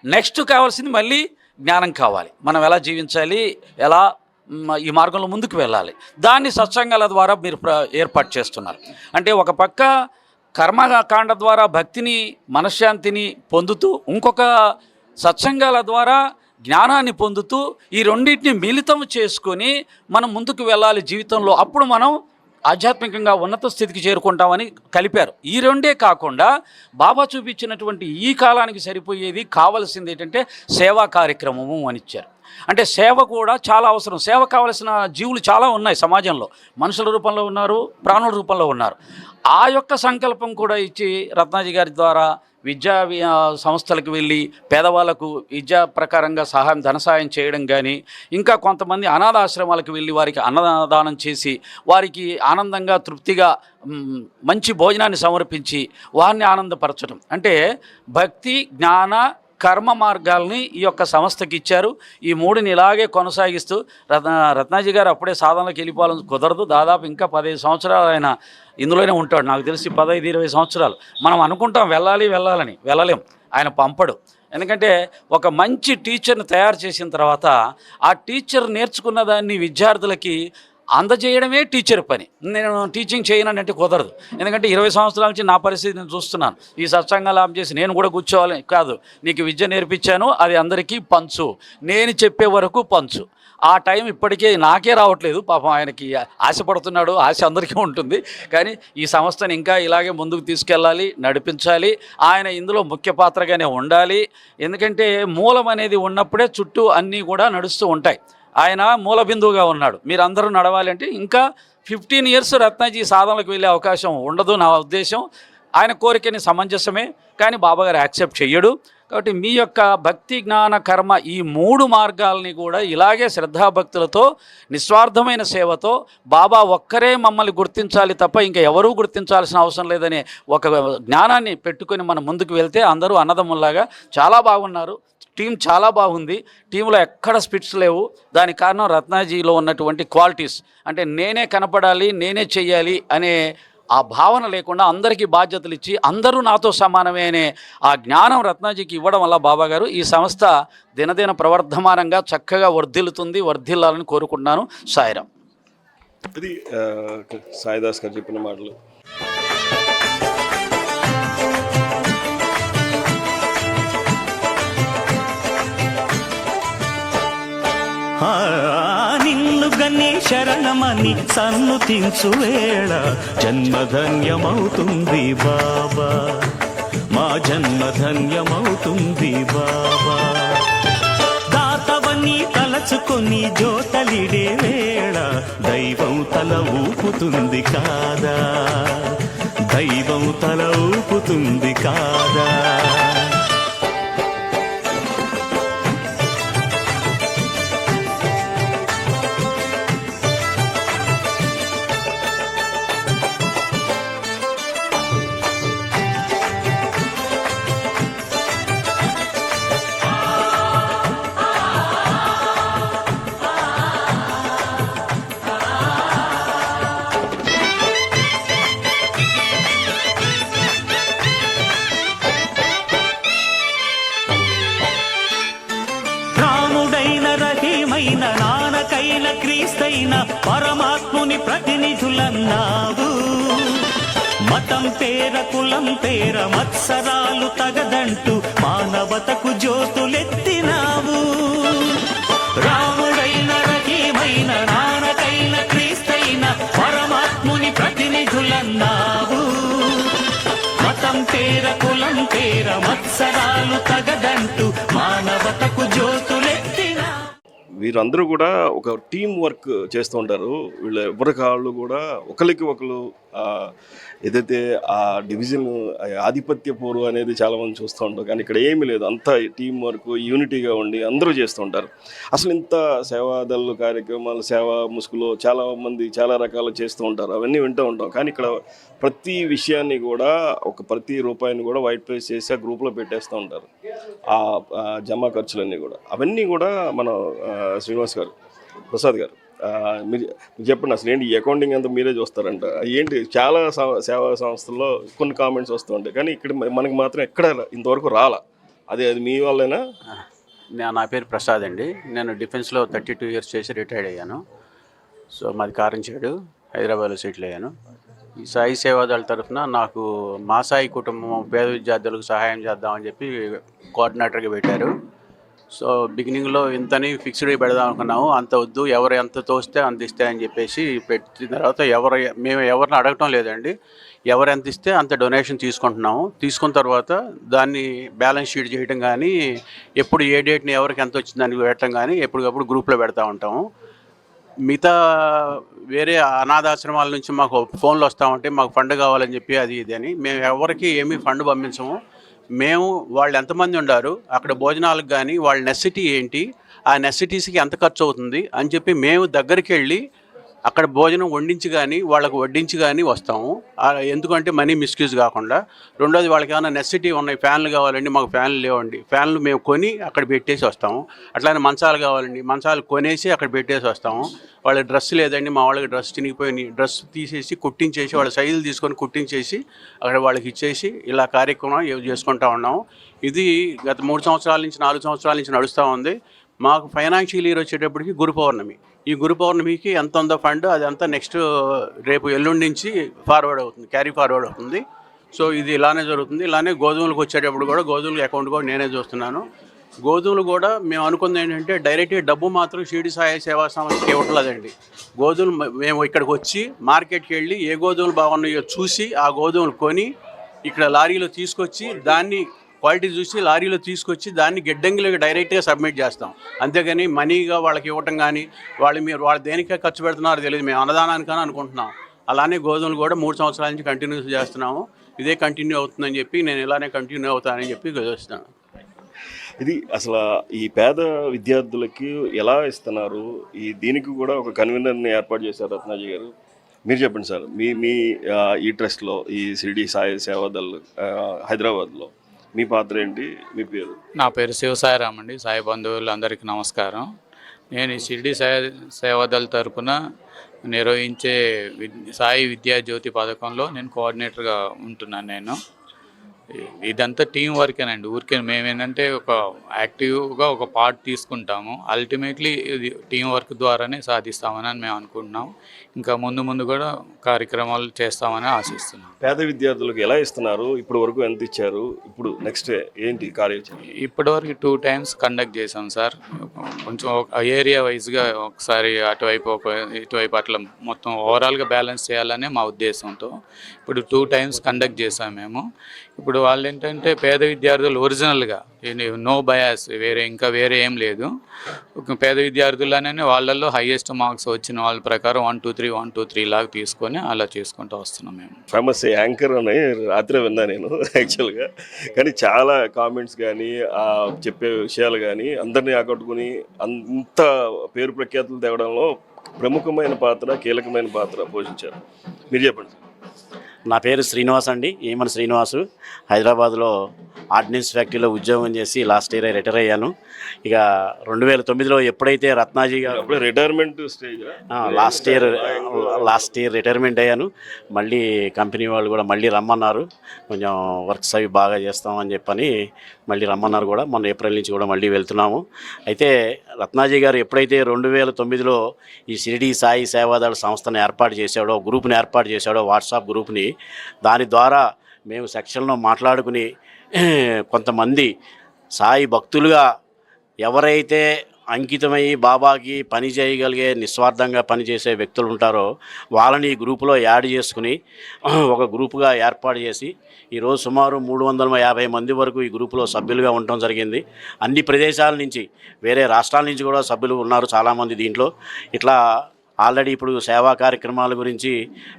నెక్స్ట్ కావాల్సింది మళ్ళీ జ్ఞానం కావాలి. మనం ఎలా జీవించాలి, ఎలా ఈ మార్గంలో ముందుకు వెళ్ళాలి, దాన్ని సత్సంగాల ద్వారా మీరు ఏర్పాటు చేస్తున్నారు. అంటే ఒక పక్క కర్మకాండ ద్వారా భక్తిని, మనశ్శాంతిని పొందుతూ, ఇంకొక సత్సంగాల ద్వారా జ్ఞానాన్ని పొందుతూ, ఈ రెండింటిని మిళితం చేసుకొని మనం ముందుకు వెళ్ళాలి జీవితంలో. అప్పుడు మనం ఆధ్యాత్మికంగా ఉన్నత స్థితికి చేరుకుంటామని కలిపారు. ఈ రెండే కాకుండా బాబా చూపించినటువంటి ఈ కాలానికి సరిపోయేది కావలసింది ఏంటంటే సేవా కార్యక్రమము అని ఇచ్చారు. అంటే సేవ కూడా చాలా అవసరం. సేవ కావలసిన జీవులు చాలా ఉన్నాయి సమాజంలో. మనుషుల రూపంలో ఉన్నారు, ప్రాణుల రూపంలో ఉన్నారు. ఆ యొక్క సంకల్పం కూడా ఇచ్చి రత్నాజీ గారి ద్వారా విద్యా సంస్థలకు వెళ్ళి పేదవాళ్ళకు విద్యా ప్రకారంగా ధన సహాయం చేయడం కానీ, ఇంకా కొంతమంది అనాథాశ్రమాలకు వెళ్ళి వారికి అన్నదానం చేసి వారికి ఆనందంగా తృప్తిగా మంచి భోజనాన్ని సమర్పించి వారిని ఆనందపరచడం. అంటే భక్తి, జ్ఞాన, కర్మ మార్గాల్ని ఈ యొక్క సంస్థకి ఇచ్చారు. ఈ మూడిని ఇలాగే కొనసాగిస్తూ రత్నాజీ గారు అప్పుడే సాధనలోకి వెళ్ళిపోవాలని కుదరదు. దాదాపు ఇంకా 15 సంవత్సరాలు ఆయన ఇందులోనే ఉంటాడు. నాకు తెలిసి 15-20 సంవత్సరాలు. మనం అనుకుంటాం వెళ్ళాలని, వెళ్ళలేం. ఆయన పంపడు. ఎందుకంటే ఒక మంచి టీచర్ని తయారు చేసిన తర్వాత ఆ టీచర్ నేర్చుకున్న దాన్ని విద్యార్థులకి అందజేయడమే టీచర్ పని. నేను టీచింగ్ చేయనంటే కుదరదు. ఎందుకంటే 20 సంవత్సరాల నుంచి నా పరిస్థితి నేను చూస్తున్నాను. ఈ సత్సంగాలు ఆప్ చేసి నేను కూడా కూర్చోవాలి కాదు. నీకు విద్య నేర్పించాను, అది అందరికీ పంచు, నేను చెప్పే వరకు పంచు. ఆ టైం ఇప్పటికే నాకే రావట్లేదు. పాపం ఆయనకి ఆశపడుతున్నాడు, ఆశ అందరికీ ఉంటుంది. కానీ ఈ సంస్థను ఇంకా ఇలాగే ముందుకు తీసుకెళ్ళాలి, నడిపించాలి. ఆయన ఇందులో ముఖ్య పాత్రగానే ఉండాలి. ఎందుకంటే మూలం అనేది ఉన్నప్పుడే చుట్టూ అన్నీ కూడా నడుస్తూ ఉంటాయి. ఆయన మూల బిందువుగా ఉన్నాడు. మీరందరూ నడవాలి అంటే ఇంకా 15 years రత్నాజీ సాధనలకు వెళ్ళే అవకాశం ఉండదు నా ఉద్దేశం. ఆయన కోరికని సమంజసమే, కానీ బాబాగారు యాక్సెప్ట్ చెయ్యడు. కాబట్టి మీ యొక్క భక్తి, జ్ఞాన, కర్మ ఈ 3 మార్గాల్ని కూడా ఇలాగే శ్రద్ధాభక్తులతో, నిస్వార్థమైన సేవతో బాబా ఒక్కరే మమ్మల్ని గుర్తించాలి తప్ప ఇంకా ఎవరూ గుర్తించాల్సిన అవసరం లేదనే ఒక జ్ఞానాన్ని పెట్టుకొని మనం ముందుకు వెళ్తే అందరూ అన్నదమ్ముల్లాగా చాలా బాగున్నారు. టీం చాలా బాగుంది. టీంలో ఎక్కడ స్పిట్స్ లేవు. దానికి కారణం రత్నాజీలో ఉన్నటువంటి క్వాలిటీస్. అంటే నేనే కనపడాలి, నేనే చెయ్యాలి అనే ఆ భావన లేకుండా అందరికీ బాధ్యతలు ఇచ్చి అందరూ నాతో సమానమే అనే ఆ జ్ఞానం రత్నాజీకి ఇవ్వడం వల్ల బాబాగారు ఈ సంస్థ దినదిన ప్రవర్ధమానంగా చక్కగా వర్ధిల్లాలని కోరుకుంటున్నాను. సాయిరాం. ఇది సాయిదాస్ గారు చెప్పిన మాటలు. నిన్ను గని శరణమని సన్నుతించు వేళ జన్మధన్యమవుతుంది బాబా, మా జన్మధన్యమవుతుంది బాబా. దాతవని తలచుకొని జోతలిడే వేళ దైవం తల ఊపుతుంది కాదా, దైవం తల ఊపుతుంది కాదా. నానకైన క్రీస్తైన పరమాత్ముని ప్రతినిధులన్నావు. మతం పేర కులం పేర మత్సరాలు తగదంటూ మానవతకు జ్యోతులెత్తినావు. రాముడైన రహీమైన నానకైన క్రీస్తైన పరమాత్ముని ప్రతినిధులన్నావు. మతం పేర కులం పేర మత్సరాలు తగదంటూ మానవతకు జ్యోతులెత్తిన వీరందరూ కూడా ఒక టీం వర్క్ చేస్తూ ఉంటారు. వీళ్ళ ఎవరి కాళ్ళు కూడా ఒకరికి ఒకరు ఏదైతే ఆ డివిజన్ ఆధిపత్య పోరు అనేది చాలామంది చూస్తూ ఉంటారు. కానీ ఇక్కడ ఏమీ లేదు, అంతా టీం వర్క్ యూనిటీగా ఉండి అందరూ చేస్తూ ఉంటారు. అసలు ఇంత సేవాదళ కార్యక్రమాలు సేవా ముసుగులో చాలామంది చాలా రకాలు చేస్తూ ఉంటారు, అవన్నీ వింటూ ఉంటాం. కానీ ఇక్కడ ప్రతి విషయాన్ని కూడా ప్రతి రూపాయిని కూడా వైట్ ప్లేస్ చేసి ఆ గ్రూప్లో పెట్టేస్తూ ఉంటారు. ఆ జమా ఖర్చులన్నీ కూడా అవన్నీ కూడా మన శ్రీనివాస్ గారు, ప్రసాద్ గారు మీరు చెప్పండి అసలు ఏంటి ఈ అకౌంటింగ్ అంతా మీరే చూస్తారంట ఏంటి? చాలా సేవా సంస్థల్లో కొన్ని కామెంట్స్ వస్తూ ఉంటాయి, కానీ ఇక్కడ మనకి మాత్రం ఎక్కడ ఇంతవరకు రాలా. అది మీ వాళ్ళేనా? నా పేరు ప్రసాద్ అండి. నేను డిఫెన్స్లో 32 ఇయర్స్ చేసి రిటైర్డ్ అయ్యాను. సో మాది కారంచేడు, హైదరాబాద్లో సెటిల్ అయ్యాను. ఈ సాయి సేవాదళ తరఫున నాకు మా సాయి కుటుంబం పేద విద్యార్థులకు సహాయం చేద్దామని చెప్పి కోఆర్డినేటర్గా పెట్టారు. సో బిగినింగ్లో ఇంతని ఫిక్స్డ్ పెడదాం అనుకున్నాము, అంత వద్దు, ఎవరు ఎంత తోస్తే అంత ఇస్తే అని చెప్పేసి పెట్టిన తర్వాత మేము ఎవరిని అడగటం లేదండి. ఎవరు ఎంత ఇస్తే అంత డొనేషన్ తీసుకుంటున్నాము. తీసుకున్న తర్వాత దాన్ని బ్యాలెన్స్ షీట్ చేయడం కానీ, ఎప్పుడు ఏ డేట్ని ఎవరికి ఎంత వచ్చిందని పెట్టడం కానీ ఎప్పటికప్పుడు గ్రూప్లో పెడతా ఉంటాము. మిగతా వేరే అనాథాశ్రమాల నుంచి మాకు ఫోన్లు వస్తూ ఉంటే మాకు ఫండ్ కావాలని చెప్పి అది ఇది అని మేము ఎవరికి ఏమీ ఫండ్ పంపించము. మేము వాళ్ళు ఎంతమంది ఉండారు, అక్కడ భోజనాలకు కానీ వాళ్ళ నెసిటీ ఏంటి, ఆ నెసిటీస్కి ఎంత ఖర్చు అవుతుంది అని చెప్పి మేము దగ్గరికి వెళ్ళి అక్కడ భోజనం వండించి కానీ వాళ్ళకు వడ్డించి కానీ వస్తాము. ఎందుకంటే మనీ మిస్యూజ్ కాకుండా. రెండోది వాళ్ళకి ఏమైనా నెసిటీ ఉన్నాయి, ఫ్యాన్లు కావాలండి, మాకు ఫ్యాన్లు లేవండి, ఫ్యాన్లు మేము కొని అక్కడ పెట్టేసి వస్తాము. అట్లానే మంచాలు కావాలండి, మంచాలు కొనేసి అక్కడ పెట్టేసి వస్తాము. వాళ్ళకి డ్రెస్ లేదండి, మా వాళ్ళకి డ్రెస్ చినిగిపోయి డ్రెస్ తీసేసి కుట్టించేసి వాళ్ళ సైజులు తీసుకొని కుట్టించేసి అక్కడ వాళ్ళకి ఇచ్చేసి ఇలా కార్యక్రమం చేసుకుంటూ ఉన్నాము. ఇది గత 3 సంవత్సరాల నుంచి 4 సంవత్సరాల నుంచి నడుస్తూ ఉంది. మాకు ఫైనాన్షియల్ ఇయర్ వచ్చేటప్పటికి గురు పౌర్ణమి. ఈ గురు పౌర్ణమికి ఎంత ఉందో ఫండ్ అదంతా నెక్స్ట్ రేపు ఎల్లుండి నుంచి ఫార్వర్డ్ అవుతుంది, క్యారీ ఫార్వర్డ్ అవుతుంది. సో ఇది ఇలానే జరుగుతుంది. ఇలానే గోధుమలకు వచ్చేటప్పుడు కూడా గోధుమల అకౌంట్ కూడా నేనే చూస్తున్నాను. గోధుమలు కూడా మేము అనుకుంది ఏంటంటే డైరెక్ట్గా డబ్బు మాత్రం షిరిడి సాయి సేవా సంస్థకి ఇవ్వట్లేదండి. గోధుమలు మేము ఇక్కడికి వచ్చి మార్కెట్కి వెళ్ళి ఏ గోధుమలు బాగున్నాయో చూసి ఆ గోధుమలు కొని ఇక్కడ లారీలో తీసుకొచ్చి దాన్ని క్వాలిటీ చూసి లారీలో తీసుకొచ్చి దాన్ని గిడ్డంగిలోకి డైరెక్ట్గా సబ్మిట్ చేస్తాం. అంతేగాని మనీగా వాళ్ళకి ఇవ్వటం కానీ వాళ్ళు దేనికే ఖర్చు పెడుతున్నారో తెలియదు, మేము అన్నదానానికని అనుకుంటున్నాం. అలానే గోధుమలు కూడా 3 సంవత్సరాల నుంచి కంటిన్యూ చేస్తున్నాము. ఇదే కంటిన్యూ అవుతుందని చెప్పి నేను ఇలానే కంటిన్యూ అవుతానని చెప్పి చూస్తున్నాను. ఇది అసలు ఈ పేద విద్యార్థులకి ఎలా ఇస్తున్నారు, దీనికి కూడా ఒక కన్వీనర్ని ఏర్పాటు చేశారు రత్నాజీ గారు. మీరు చెప్పండి సార్, మీ ఈ ట్రస్ట్లో ఈ షిరిడి సాయి సేవాదళ్ హైదరాబాద్లో మీ పాత్ర ఏంటి, మీ పేరు? నా పేరు శివసాయిరామ్ అండి. సాయి బంధువులందరికీ నమస్కారం. నేను ఈ షిరిడి సాయి సేవాదళ తరపున నిర్వహించే సాయి విద్యా జ్యోతి పథకంలో నేను కోఆర్డినేటర్గా ఉంటున్నాను. ఇదంతా టీం వర్కేనండి. ఊరికే మేమేంటంటే ఒక యాక్టివ్గా ఒక పార్ట్ తీసుకుంటాము. అల్టిమేట్లీ ఇది టీం వర్క్ ద్వారానే సాధిస్తామని మేము అనుకుంటున్నాం. ఇంకా ముందు కూడా కార్యక్రమాలు చేస్తామని ఆశిస్తున్నాం. పేద విద్యార్థులకు ఎలా ఇస్తున్నారు, ఇప్పటి వరకు ఎంత ఇచ్చారు, ఇప్పుడు నెక్స్ట్ ఏంటి కార్యాచరణ? ఇప్పటివరకు 2 times కండక్ట్ చేసాం సార్. కొంచెం ఏరియా వైజ్గా ఒకసారి అటువైపు ఇటువైపు అట్లా మొత్తం ఓవరాల్గా బ్యాలెన్స్ చేయాలనే మా ఉద్దేశంతో ఇప్పుడు 2 times కండక్ట్ చేసాం మేము. ఇప్పుడు వాళ్ళు ఏంటంటే పేద విద్యార్థులు ఒరిజినల్గా నో బయాస్, వేరే ఏం లేదు. పేద విద్యార్థులనే వాళ్ళల్లో హైయెస్ట్ మార్క్స్ వచ్చిన వాళ్ళ ప్రకారం 1 2 3 1 2 3 లాగా తీసుకొని అలా చేసుకుంటూ వస్తున్నాం మేము. ఫేమస్ యాంకర్ అని రాత్రి విన్నా నేను యాక్చువల్గా. కానీ చాలా కామెంట్స్ కానీ చెప్పే విషయాలు కానీ అందరినీ ఆకట్టుకుని అంత పేరు ప్రఖ్యాతులు తేవడంలో ప్రముఖమైన పాత్ర, కీలకమైన పాత్ర పోషించారు. మీరు చెప్పండి. నా పేరు శ్రీనివాస్ అండి, ఏమన్ శ్రీనివాసు. హైదరాబాద్లో ఆర్డినెన్స్ ఫ్యాక్టరీలో ఉద్యోగం చేసి లాస్ట్ ఇయర్ రిటైర్ అయ్యాను. ఇక 2009లో ఎప్పుడైతే రత్నాజీ గారు retirement stage last year retirement అయ్యాను. మళ్ళీ కంపెనీ వాళ్ళు కూడా మళ్ళీ రమ్మన్నారు, కొంచెం వర్క్స్ అవి బాగా చేస్తామని చెప్పని మళ్ళీ రమ్మన్నారు కూడా. మొన్న ఏప్రిల్ నుంచి కూడా మళ్ళీ వెళ్తున్నాము. అయితే రత్నాజీ గారు ఎప్పుడైతే 2009లో ఈ షిరిడి సాయి సేవాదళ సంస్థను ఏర్పాటు చేశాడో, గ్రూప్ని ఏర్పాటు చేశాడో, వాట్సాప్ గ్రూప్ని, దాని ద్వారా మేము సెక్షన్లో మాట్లాడుకుని కొంతమంది సాయి భక్తులుగా ఎవరైతే అంకితమై బాబాకి పని చేయగలిగే నిస్వార్థంగా పనిచేసే వ్యక్తులు ఉంటారో వాళ్ళని ఈ గ్రూపులో యాడ్ చేసుకుని ఒక గ్రూపుగా ఏర్పాటు చేసి ఈరోజు సుమారు 350 మంది వరకు ఈ గ్రూపులో సభ్యులుగా ఉండటం జరిగింది. అన్ని ప్రదేశాల నుంచి, వేరే రాష్ట్రాల నుంచి కూడా సభ్యులు ఉన్నారు చాలామంది దీంట్లో. ఇట్లా ఆల్రెడీ ఇప్పుడు సేవా కార్యక్రమాల గురించి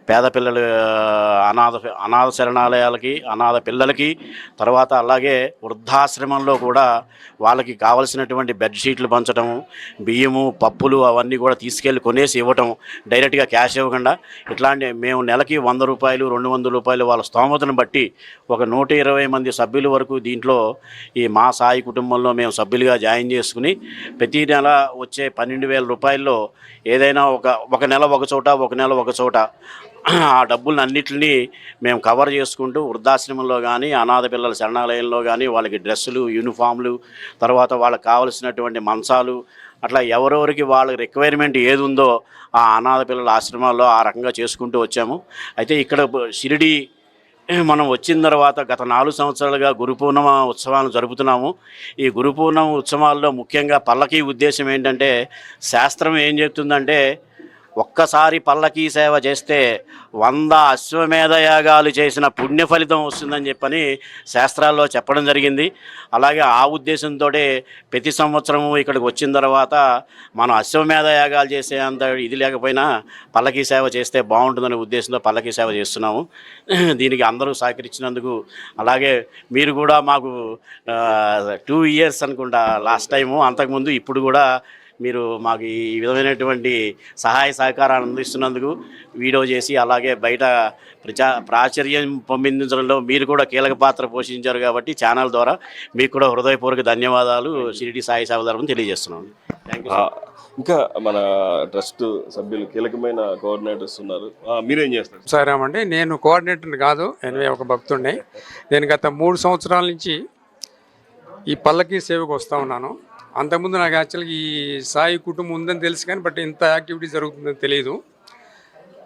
పేద పిల్లలు అనాథ శరణాలయాలకి, అనాథ పిల్లలకి, తర్వాత అలాగే వృద్ధాశ్రమంలో కూడా వాళ్ళకి కావలసినటువంటి బెడ్షీట్లు పంచడము, బియ్యము, పప్పులు అవన్నీ కూడా తీసుకెళ్ళి కొనేసి ఇవ్వటం, డైరెక్ట్గా క్యాష్ ఇవ్వకుండా. ఇట్లాంటి మేము నెలకి 100 రూపాయలు, 200 రూపాయలు వాళ్ళ స్తోమతను బట్టి ఒక 120 మంది సభ్యుల వరకు దీంట్లో ఈ మా సాయి కుటుంబంలో మేము సభ్యులుగా జాయిన్ చేసుకుని ప్రతి నెల వచ్చే 12,000 రూపాయల్లో ఏదైనా ఒక నెల ఒక చోట, ఒక నెల ఒక చోట ఆ డబ్బులను అన్నిటిని మేము కవర్ చేసుకుంటూ వృద్ధాశ్రమంలో కానీ, అనాథ పిల్లల శరణాలయంలో కానీ వాళ్ళకి డ్రెస్సులు, యూనిఫామ్లు, తర్వాత వాళ్ళకి కావలసినటువంటి మంచాలు, అట్లా ఎవరెవరికి వాళ్ళకి రిక్వైర్మెంట్ ఏది ఉందో ఆ అనాథ పిల్లల ఆశ్రమాల్లో ఆ రకంగా చేసుకుంటూ వచ్చాము. అయితే ఇక్కడ షిరిడి మనం వచ్చిన తర్వాత గత 4 సంవత్సరాలుగా గురు పూర్ణిమ ఉత్సవాలను జరుపుతున్నాము. ఈ గురు పూర్ణిమ ఉత్సవాల్లో ముఖ్యంగా పల్లకీ ఉద్దేశం ఏంటంటే, శాస్త్రం ఏం చెప్తుందంటే ఒక్కసారి పల్లకీ సేవ చేస్తే 100 అశ్వమేధ యాగాలు చేసిన పుణ్య ఫలితం వస్తుందని చెప్పని శాస్త్రాల్లో చెప్పడం జరిగింది. అలాగే ఆ ఉద్దేశంతో ప్రతి సంవత్సరము ఇక్కడికి వచ్చిన తర్వాత మనం అశ్వమేధ యాగాలు చేసే అంత ఇది లేకపోయినా పల్లకీ సేవ చేస్తే బాగుంటుందనే ఉద్దేశంతో పల్లకీ సేవ చేస్తున్నాము. దీనికి అందరూ సహకరించినందుకు, అలాగే మీరు కూడా మాకు 2 years అనుకుంటా లాస్ట్ టైము, అంతకుముందు ఇప్పుడు కూడా మీరు మాకు ఈ విధమైనటువంటి సహాయ సహకారాలు అందిస్తున్నందుకు వీడియో చేసి, అలాగే బయట ప్రాచుర్యం పొందించడంలో మీరు కూడా కీలక పాత్ర పోషించారు కాబట్టి ఛానల్ ద్వారా మీకు కూడా హృదయపూర్వక ధన్యవాదాలు షిరిడి సాయి సేవ తరపున తెలియజేస్తున్నాను. Thank you. ఇంకా మన ట్రస్ట్ సభ్యులు కీలకమైన కోఆర్డినేటర్స్ ఉన్నారు. మీరేం చేస్తారు? సారామండి, నేను కోఆర్డినేటర్ కాదు, నేను ఒక భక్తుడిని. నేను గత 3 సంవత్సరాల నుంచి ఈ పల్లకీ సేవకు వస్తూ ఉన్నాను. అంతకుముందు నాకు యాక్చువల్గా ఈ సాయి కుటుంబం ఉందని తెలుసు కానీ బట్ ఇంత యాక్టివిటీ జరుగుతుందని తెలియదు.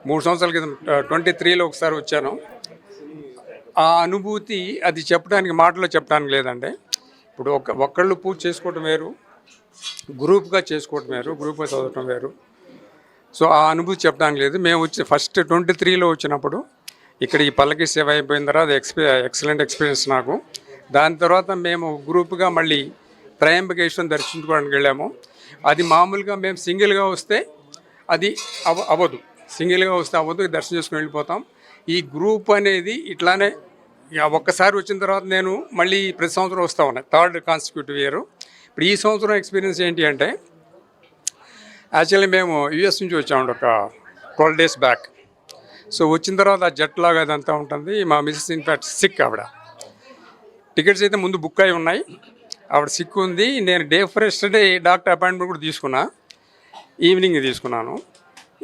3 సంవత్సరాల క్రితం 23లో ఒకసారి వచ్చాను. ఆ అనుభూతి అది చెప్పడానికి, మాటలో చెప్పడానికి లేదండి. ఇప్పుడు ఒక్కళ్ళు పూజ చేసుకోవటం వేరు, గ్రూప్గా చేసుకోవటం వేరు, గ్రూప్గా చదవటం వేరు. సో ఆ అనుభూతి చెప్పడానికి లేదు. మేము వచ్చి ఫస్ట్ 23లో వచ్చినప్పుడు ఇక్కడ ఈ పల్లకీ సేవ అయిపోయిన తర్వాత ఎక్సలెంట్ ఎక్స్పీరియన్స్ నాకు. దాని తర్వాత మేము గ్రూప్గా మళ్ళీ త్రయంబకేశ్వరం దర్శించుకోవడానికి వెళ్ళాము. అది మామూలుగా మేము సింగిల్గా వస్తే అది అవ్వదు, సింగిల్గా వస్తే అవ్వదు, దర్శనం చేసుకుని వెళ్ళిపోతాం. ఈ గ్రూప్ అనేది ఇట్లానే ఒక్కసారి వచ్చిన తర్వాత నేను మళ్ళీ ప్రతి సంవత్సరం వస్తూ ఉన్నాయి, 3rd కాన్సిక్యూటివ్ ఇయర్. ఇప్పుడు ఈ సంవత్సరం ఎక్స్పీరియన్స్ ఏంటి అంటే, యాక్చువల్లీ మేము యూఎస్ నుంచి వచ్చామండి ఒక 12 days బ్యాక్. సో వచ్చిన తర్వాత ఆ జెట్ లాగా అదంతా ఉంటుంది. మా మిస్సెస్ ఇన్ఫ్యాక్ట్ సిక్, ఆవిడ టికెట్స్ అయితే ముందు బుక్ అయి ఉన్నాయి, ఆవిడ సిక్ ఉంది. నేను ఫస్ట్ డే డాక్టర్ అపాయింట్మెంట్ కూడా తీసుకున్నా, ఈవినింగ్ తీసుకున్నాను.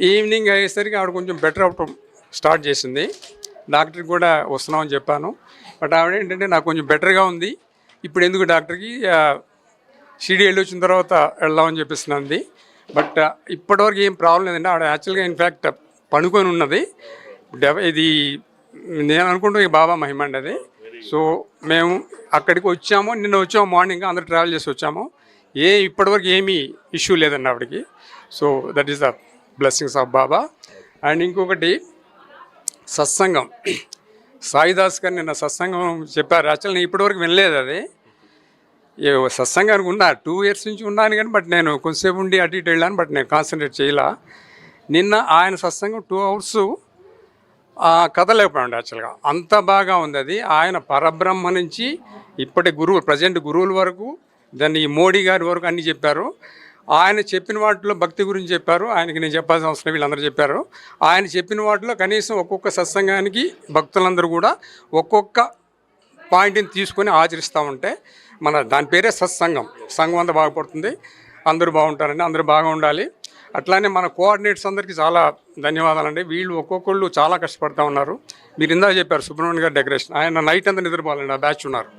ఈవినింగ్ అయ్యేసరికి ఆవిడ కొంచెం బెటర్ అవటం స్టార్ట్ చేసింది. డాక్టర్కి కూడా వస్తున్నామని చెప్పాను. బట్ ఆవిడ ఏంటంటే నాకు కొంచెం బెటర్గా ఉంది, ఇప్పుడు ఎందుకు డాక్టర్కి షిరిడి వెళ్ళి వచ్చిన తర్వాత వెళ్దామని చెప్పిస్తున్నది. బట్ ఇప్పటివరకు ఏం ప్రాబ్లం లేదండి. ఆవిడ యాక్చువల్గా ఇన్ఫ్యాక్ట్ పడుకొని ఉన్నది. ఇది నేను అనుకుంటూ బాబా మహిమ అండి అది. సో మేము అక్కడికి వచ్చాము, నిన్న వచ్చాము మార్నింగ్, అందరూ ట్రావెల్ చేసి వచ్చాము. ఇప్పటివరకు ఏమీ ఇష్యూ లేదండి ఆవిడకి. So that is the blessings of Baba. And ఇంకొకటి సత్సంగం, సాయిదాస్ గారు నిన్న సత్సంగం చెప్పారు. యాక్చువల్ నేను ఇప్పటివరకు వినలేదు అది. సత్సంగానికి ఉన్నా 2 years నుంచి ఉన్నాను కానీ బట్ నేను కొంతసేపు ఉండి అటు ఇటు వెళ్ళాను, బట్ నేను కాన్సన్ట్రేట్ చేయలే. నిన్న ఆయన సత్సంగం 2 hours కథలేకపోయాడు. యాక్చువల్గా అంత బాగా ఉంది అది. ఆయన పరబ్రహ్మ నుంచి ఇప్పటి గురువు, ప్రజెంట్ గురువుల వరకు, దాన్ని మోడీ గారి వరకు అన్నీ చెప్పారు. ఆయన చెప్పిన వాటిలో భక్తి గురించి చెప్పారు. ఆయనకి నేను చెప్పాల్సిన అవసరం, వీళ్ళందరూ చెప్పారు. ఆయన చెప్పిన వాటిలో కనీసం ఒక్కొక్క సత్సంగానికి భక్తులందరూ కూడా ఒక్కొక్క పాయింట్ని తీసుకొని ఆచరిస్తూ ఉంటే దాని పేరే సత్సంగం. సంఘం అంతా బాగుపడుతుంది, అందరూ బాగుంటారండి, అందరూ బాగా ఉండాలి. అట్లానే మన కోఆర్డినేటర్స్ అందరికీ చాలా ధన్యవాదాలండి. వీళ్ళు ఒక్కొక్కళ్ళు చాలా కష్టపడుతూ ఉన్నారు. మీరు ఇందాక చెప్పారు సుబ్రహ్మణ్య గారు డెకరేషన్, ఆయన నైట్ అంతా నిద్రపోవాలండి. ఆ బ్యాచ్ ఉన్నారు,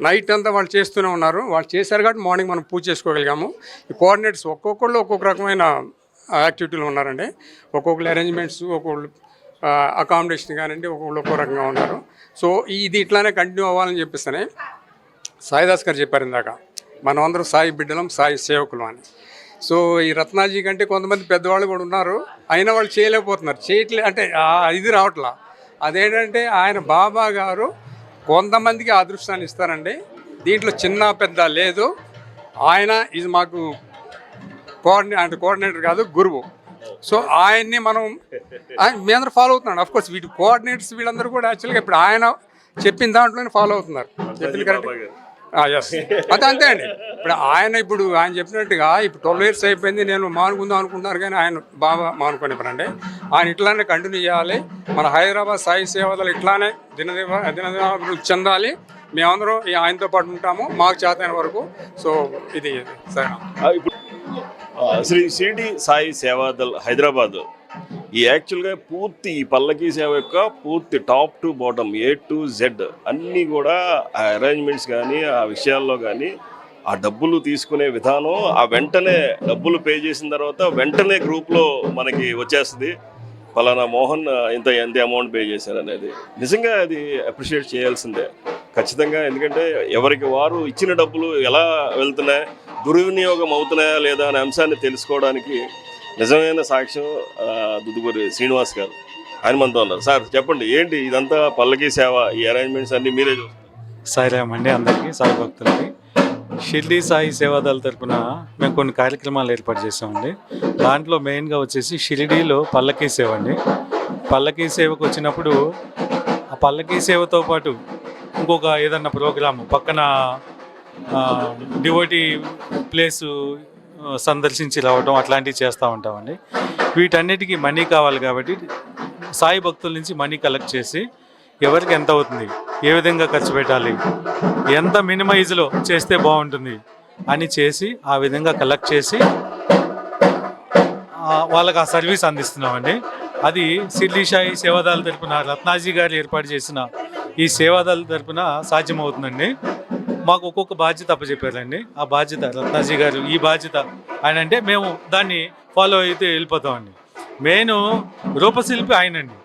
నైట్ అంతా వాళ్ళు చేస్తూనే ఉన్నారు. వాళ్ళు చేశారు కాబట్టి మార్నింగ్ మనం పూజ చేసుకోగలిగాము. ఈ కోఆర్డినేటర్స్ ఒక్కొక్కళ్ళు ఒక్కొక్క రకమైన యాక్టివిటీలు ఉన్నారండి. ఒక్కొక్కరు అరేంజ్మెంట్స్, ఒక్కొక్కళ్ళు అకామిడేషన్ కానివ్వండి, ఒక్కొక్కళ్ళు ఒక్కో రకంగా ఉన్నారు. సో ఇది ఇట్లానే కంటిన్యూ అవ్వాలని చెప్పిస్తేనే సాయిదాస్ గారు చెప్పారు ఇందాక, మనం అందరం సాయి బిడ్డలం, సాయి సేవకులం అని. సో ఈ రత్నాజీ కంటే కొంతమంది పెద్దవాళ్ళు కూడా ఉన్నారు, అయినా వాళ్ళు చేయలేకపోతున్నారు. అంటే ఇది రావట్లా. అదేంటంటే ఆయన బాబా గారు కొంతమందికి అదృష్టాన్ని ఇస్తారండి. దీంట్లో చిన్న పెద్ద లేదు. ఆయన ఇది మాకు కోఆర్డినేటర్ కాదు, గురువు. సో ఆయన్ని మీ అందరూ ఫాలో అవుతున్నాడు. అఫ్కోర్స్ వీటి కోఆర్డినేటర్స్ వీళ్ళందరూ కూడా యాక్చువల్గా ఇప్పుడు ఆయన చెప్పిన దాంట్లోనే ఫాలో అవుతున్నారు. చెప్పింది కరెక్ట్. ఎస్, అంతే అండి. ఇప్పుడు ఆయన చెప్పినట్టుగా ఇప్పుడు 12 years అయిపోయింది, నేను మానుకుందాం అనుకుంటున్నారు, కానీ ఆయన బాగా మానుకునేవారండి. ఆయన ఇట్లానే కంటిన్యూ చేయాలి. మన హైదరాబాద్ సాయి సేవలు ఇట్లానే దినదినాభివృద్ధి చెందాలి. మేమందరం ఆయనతో పాటు ఉంటాము మాకు చేతైన వరకు. సో ఇది సరే. శ్రీ షిరిడి సాయి సేవాదల్ హైదరాబాద్ ఈ యాక్చువల్గా పూర్తి ఈ పల్లకీ సేవ యొక్క పూర్తి top to bottom A to Z అన్నీ కూడా ఆ అరేంజ్మెంట్స్ కానీ ఆ విషయాల్లో కానీ ఆ డబ్బులు తీసుకునే విధానం, ఆ వెంటనే డబ్బులు పే చేసిన తర్వాత వెంటనే గ్రూప్లో మనకి వచ్చేస్తుంది ఫలానా మోహన్ ఎంత అమౌంట్ పే చేశారు అనేది. నిజంగా అది అప్రిషియేట్ చేయాల్సిందే ఖచ్చితంగా. ఎందుకంటే ఎవరికి వారు ఇచ్చిన డబ్బులు ఎలా వెళ్తున్నాయి, దుర్వినియోగం అవుతున్నాయా లేదా అనే అంశాన్ని తెలుసుకోవడానికి నిజమైన సాక్ష్యం దుద్దుగూరి శ్రీనివాస్ గారు. ఆయన మనతో ఉన్నారు. సార్ చెప్పండి, ఏంటి ఇదంతా పల్లకీ సేవ, ఈ అరేంజ్మెంట్స్ అన్నీ మీరే చూస్తారు? సాయిరామ్ అండి అందరికీ, సాయి భక్తులకి. షిరిడి సాయి సేవాదళ తరపున మేము కొన్ని కార్యక్రమాలు ఏర్పాటు చేసామండి. దాంట్లో మెయిన్గా వచ్చేసి షిరిడీలో పల్లకీ సేవ అండి. పల్లకీ సేవకు వచ్చినప్పుడు ఆ పల్లకీ సేవతో పాటు ఇంకొక ఏదన్నా ప్రోగ్రాము పక్కన డివోటీ ప్లేసు సందర్శించి రావడం అట్లాంటివి చేస్తూ ఉంటామండి. వీటన్నిటికీ మనీ కావాలి కాబట్టి సాయి భక్తుల నుంచి మనీ కలెక్ట్ చేసి ఎవరికి ఎంత అవుతుంది, ఏ విధంగా ఖర్చు పెట్టాలి, ఎంత మినిమైజ్లో చేస్తే బాగుంటుంది అని చేసి ఆ విధంగా కలెక్ట్ చేసి వాళ్ళకి ఆ సర్వీస్ అందిస్తున్నామండి. అది షిరిడి సాయి సేవాదళ తరపున రత్నాజీ గారు ఏర్పాటు చేసిన ఈ సేవాదళ తరపున సాధ్యమవుతుందండి. మాకు ఒక్కొక్క బాధ్యత అప్పచెప్పారండి. ఆ బాధ్యత రత్నాజీ గారు, ఈ బాధ్యత ఆయన అంటే మేము దాన్ని ఫాలో అయితే వెళ్ళిపోతామండి. మెయిన్ రూపశిల్పి ఆయనండి.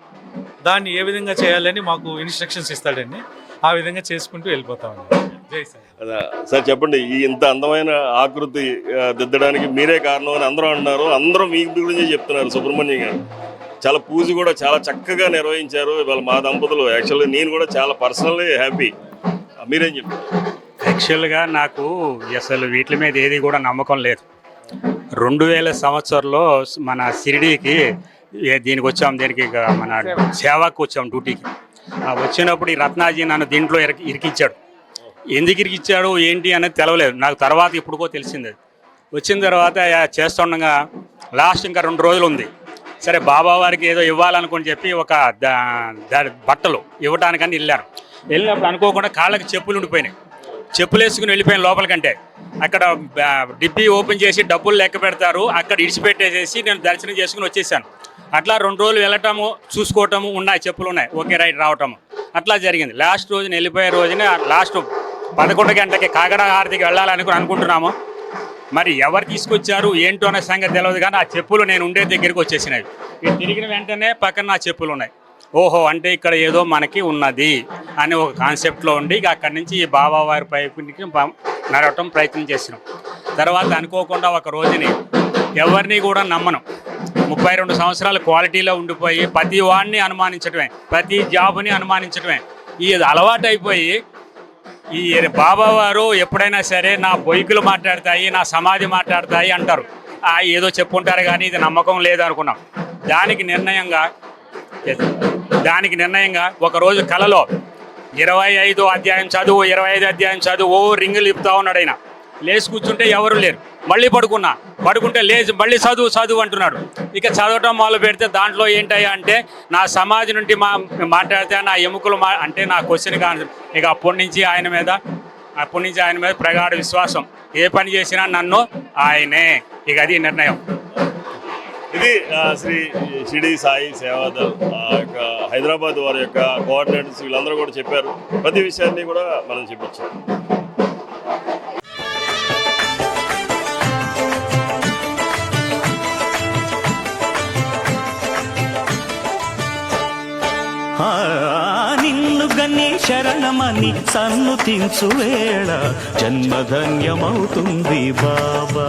దాన్ని ఏ విధంగా చేయాలని మాకు ఇన్స్ట్రక్షన్స్ ఇస్తాడండి. ఆ విధంగా చేసుకుంటూ వెళ్ళిపోతామండి. జై సార్. సార్ చెప్పండి, ఈ ఇంత అందమైన ఆకృతి దిద్దడానికి మీరే కారణం అని అందరూ అంటున్నారు. అందరూ మీ గురించి చెప్తున్నారు. సుబ్రహ్మణ్యం గారు చాలా పూజ కూడా చాలా చక్కగా నిర్వహించారు ఇవాళ మా దంపతులు. యాక్చువల్గా నేను కూడా చాలా పర్సనల్లీ హ్యాపీ. మీరేం చెప్తారు? యాక్చువల్గా నాకు అసలు వీటి మీద ఏది కూడా నమ్మకం లేదు. 2000 సంవత్సరంలో మన షిరిడీకి దీనికి వచ్చాం, దీనికి మన సేవకు వచ్చాం డ్యూటీకి. వచ్చినప్పుడు ఈ రత్నాజీ నన్ను దీంట్లో ఇరికిచ్చాడు. ఎందుకు ఇరికిచ్చాడు ఏంటి అనేది తెలవలేదు నాకు. తర్వాత ఎప్పుడుకో తెలిసింది. వచ్చిన తర్వాత చేస్తుండగా లాస్ట్ ఇంకా 2 రోజులు ఉంది. సరే బాబా వారికి ఏదో ఇవ్వాలనుకుని చెప్పి ఒక బట్టలు ఇవ్వడానికని వెళ్ళినప్పుడు అనుకోకుండా కాళ్ళకి చెప్పులు ఉండిపోయినాయి. చెప్పులు వేసుకుని వెళ్ళిపోయిన లోపలికంటే అక్కడ డిబ్బీ ఓపెన్ చేసి డబ్బులు లెక్క పెడతారు, అక్కడ ఇడిచిపెట్టేసేసి నేను దర్శనం చేసుకుని వచ్చేసాను. అట్లా 2 రోజులు వెళ్ళటము, చూసుకోవటము, ఉన్నాయి చెప్పులు ఉన్నాయి, ఓకే రైట్ రావటము అట్లా జరిగింది. లాస్ట్ రోజున వెళ్ళిపోయే రోజున లాస్ట్ 11 గంటలకి కాకడ హారతికి వెళ్ళాలనుకుని అనుకుంటున్నాము. మరి ఎవరు తీసుకొచ్చారు ఏంటో అనే సంగతి తెలియదు, కానీ ఆ చెప్పులు నేను ఉండే దగ్గరికి వచ్చేసినవి. ఇటు తిరిగిన వెంటనే పక్కన నా చెప్పులు ఉన్నాయి. ఓహో, అంటే ఇక్కడ ఏదో మనకి ఉన్నది అని ఒక కాన్సెప్ట్లో ఉండి ఇక అక్కడి నుంచి ఈ బాబా వారి పైకి నడవటం ప్రయత్నం చేసినాం. తర్వాత అనుకోకుండా ఒక రోజుని ఎవరిని కూడా నమ్మను, 32 సంవత్సరాలు క్వాలిటీలో ఉండిపోయి ప్రతి వాడిని అనుమానించడమే, ప్రతి జాబుని అనుమానించడమే ఇది అలవాటు అయిపోయి ఈ బాబా వారు ఎప్పుడైనా సరే నా బొయ్కులు మాట్లాడతాయి, నా సమాధి మాట్లాడతాయి అంటారు. ఏదో చెప్పుకుంటారు కానీ ఇది నమ్మకం లేదు అనుకున్నాం. దానికి నిర్ణయంగా ఒకరోజు కలలో 25 అధ్యాయం చదువు, 25 అధ్యాయం చదువు, ఓ రింగులు ఇప్పుతా ఉన్నాడు. ఆయన లేచి కూర్చుంటే ఎవరు లేరు. మళ్ళీ పడుకుంటే లేచి మళ్ళీ చదువు అంటున్నాడు. ఇక చదవటం మొదలు పెడితే దాంట్లో ఏంటయ్యా అంటే నా సమాధి నుండి మాట్లాడితే నా ఎముకలు అంటే నా క్వశ్చన్ కాదు. ఇక అప్పటి నుంచి ఆయన మీద ప్రగాఢ విశ్వాసం. ఏ పని చేసినా నన్ను ఆయనే. ఇక అది నిర్ణయం. ఇది శ్రీ షిరిడి సాయి సేవాదల్ యొక్క హైదరాబాద్ వారి యొక్క కోఆర్డినేటర్స్ వీళ్ళందరూ కూడా చెప్పారు. ప్రతి విషయాన్ని కూడా మనం చెప్పచ్చు. నిన్ను శరణమయ్యని శరణమని సన్నుతించు వేళ జన్మధన్యమవుతుంది బాబా,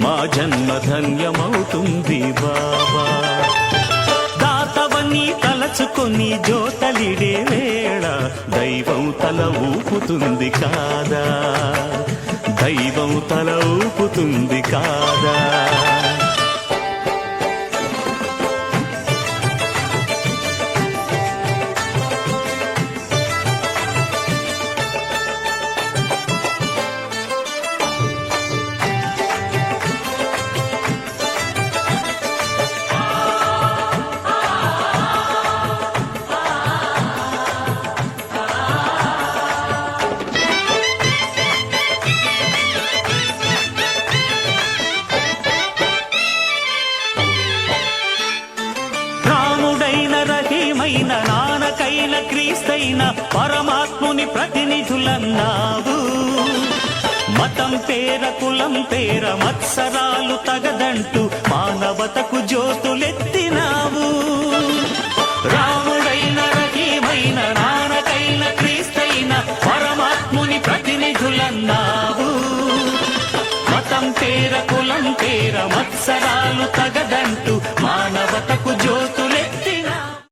మా జన్మధన్యమవుతుంది బాబా. దాతవని తలచుకొని జోతలిడే వేళ దైవం తల ఊపుతుంది కాదా, దైవం తల ఊపుతుంది కాదా. నానకైన క్రీస్తైన పరమాత్ముని ప్రతినిధులన్నావు. మతం పేర కులం పేర మత్సరాలు తగదంటూ మానవతకు జ్యోతులెత్తినావు. రాముడైన రహీమైన నానకైన క్రీస్తైన పరమాత్ముని ప్రతినిధులన్నావు. మతం పేర కులం పేర మత్సరాలు తగదంటూ మానవతకు జ్యోతు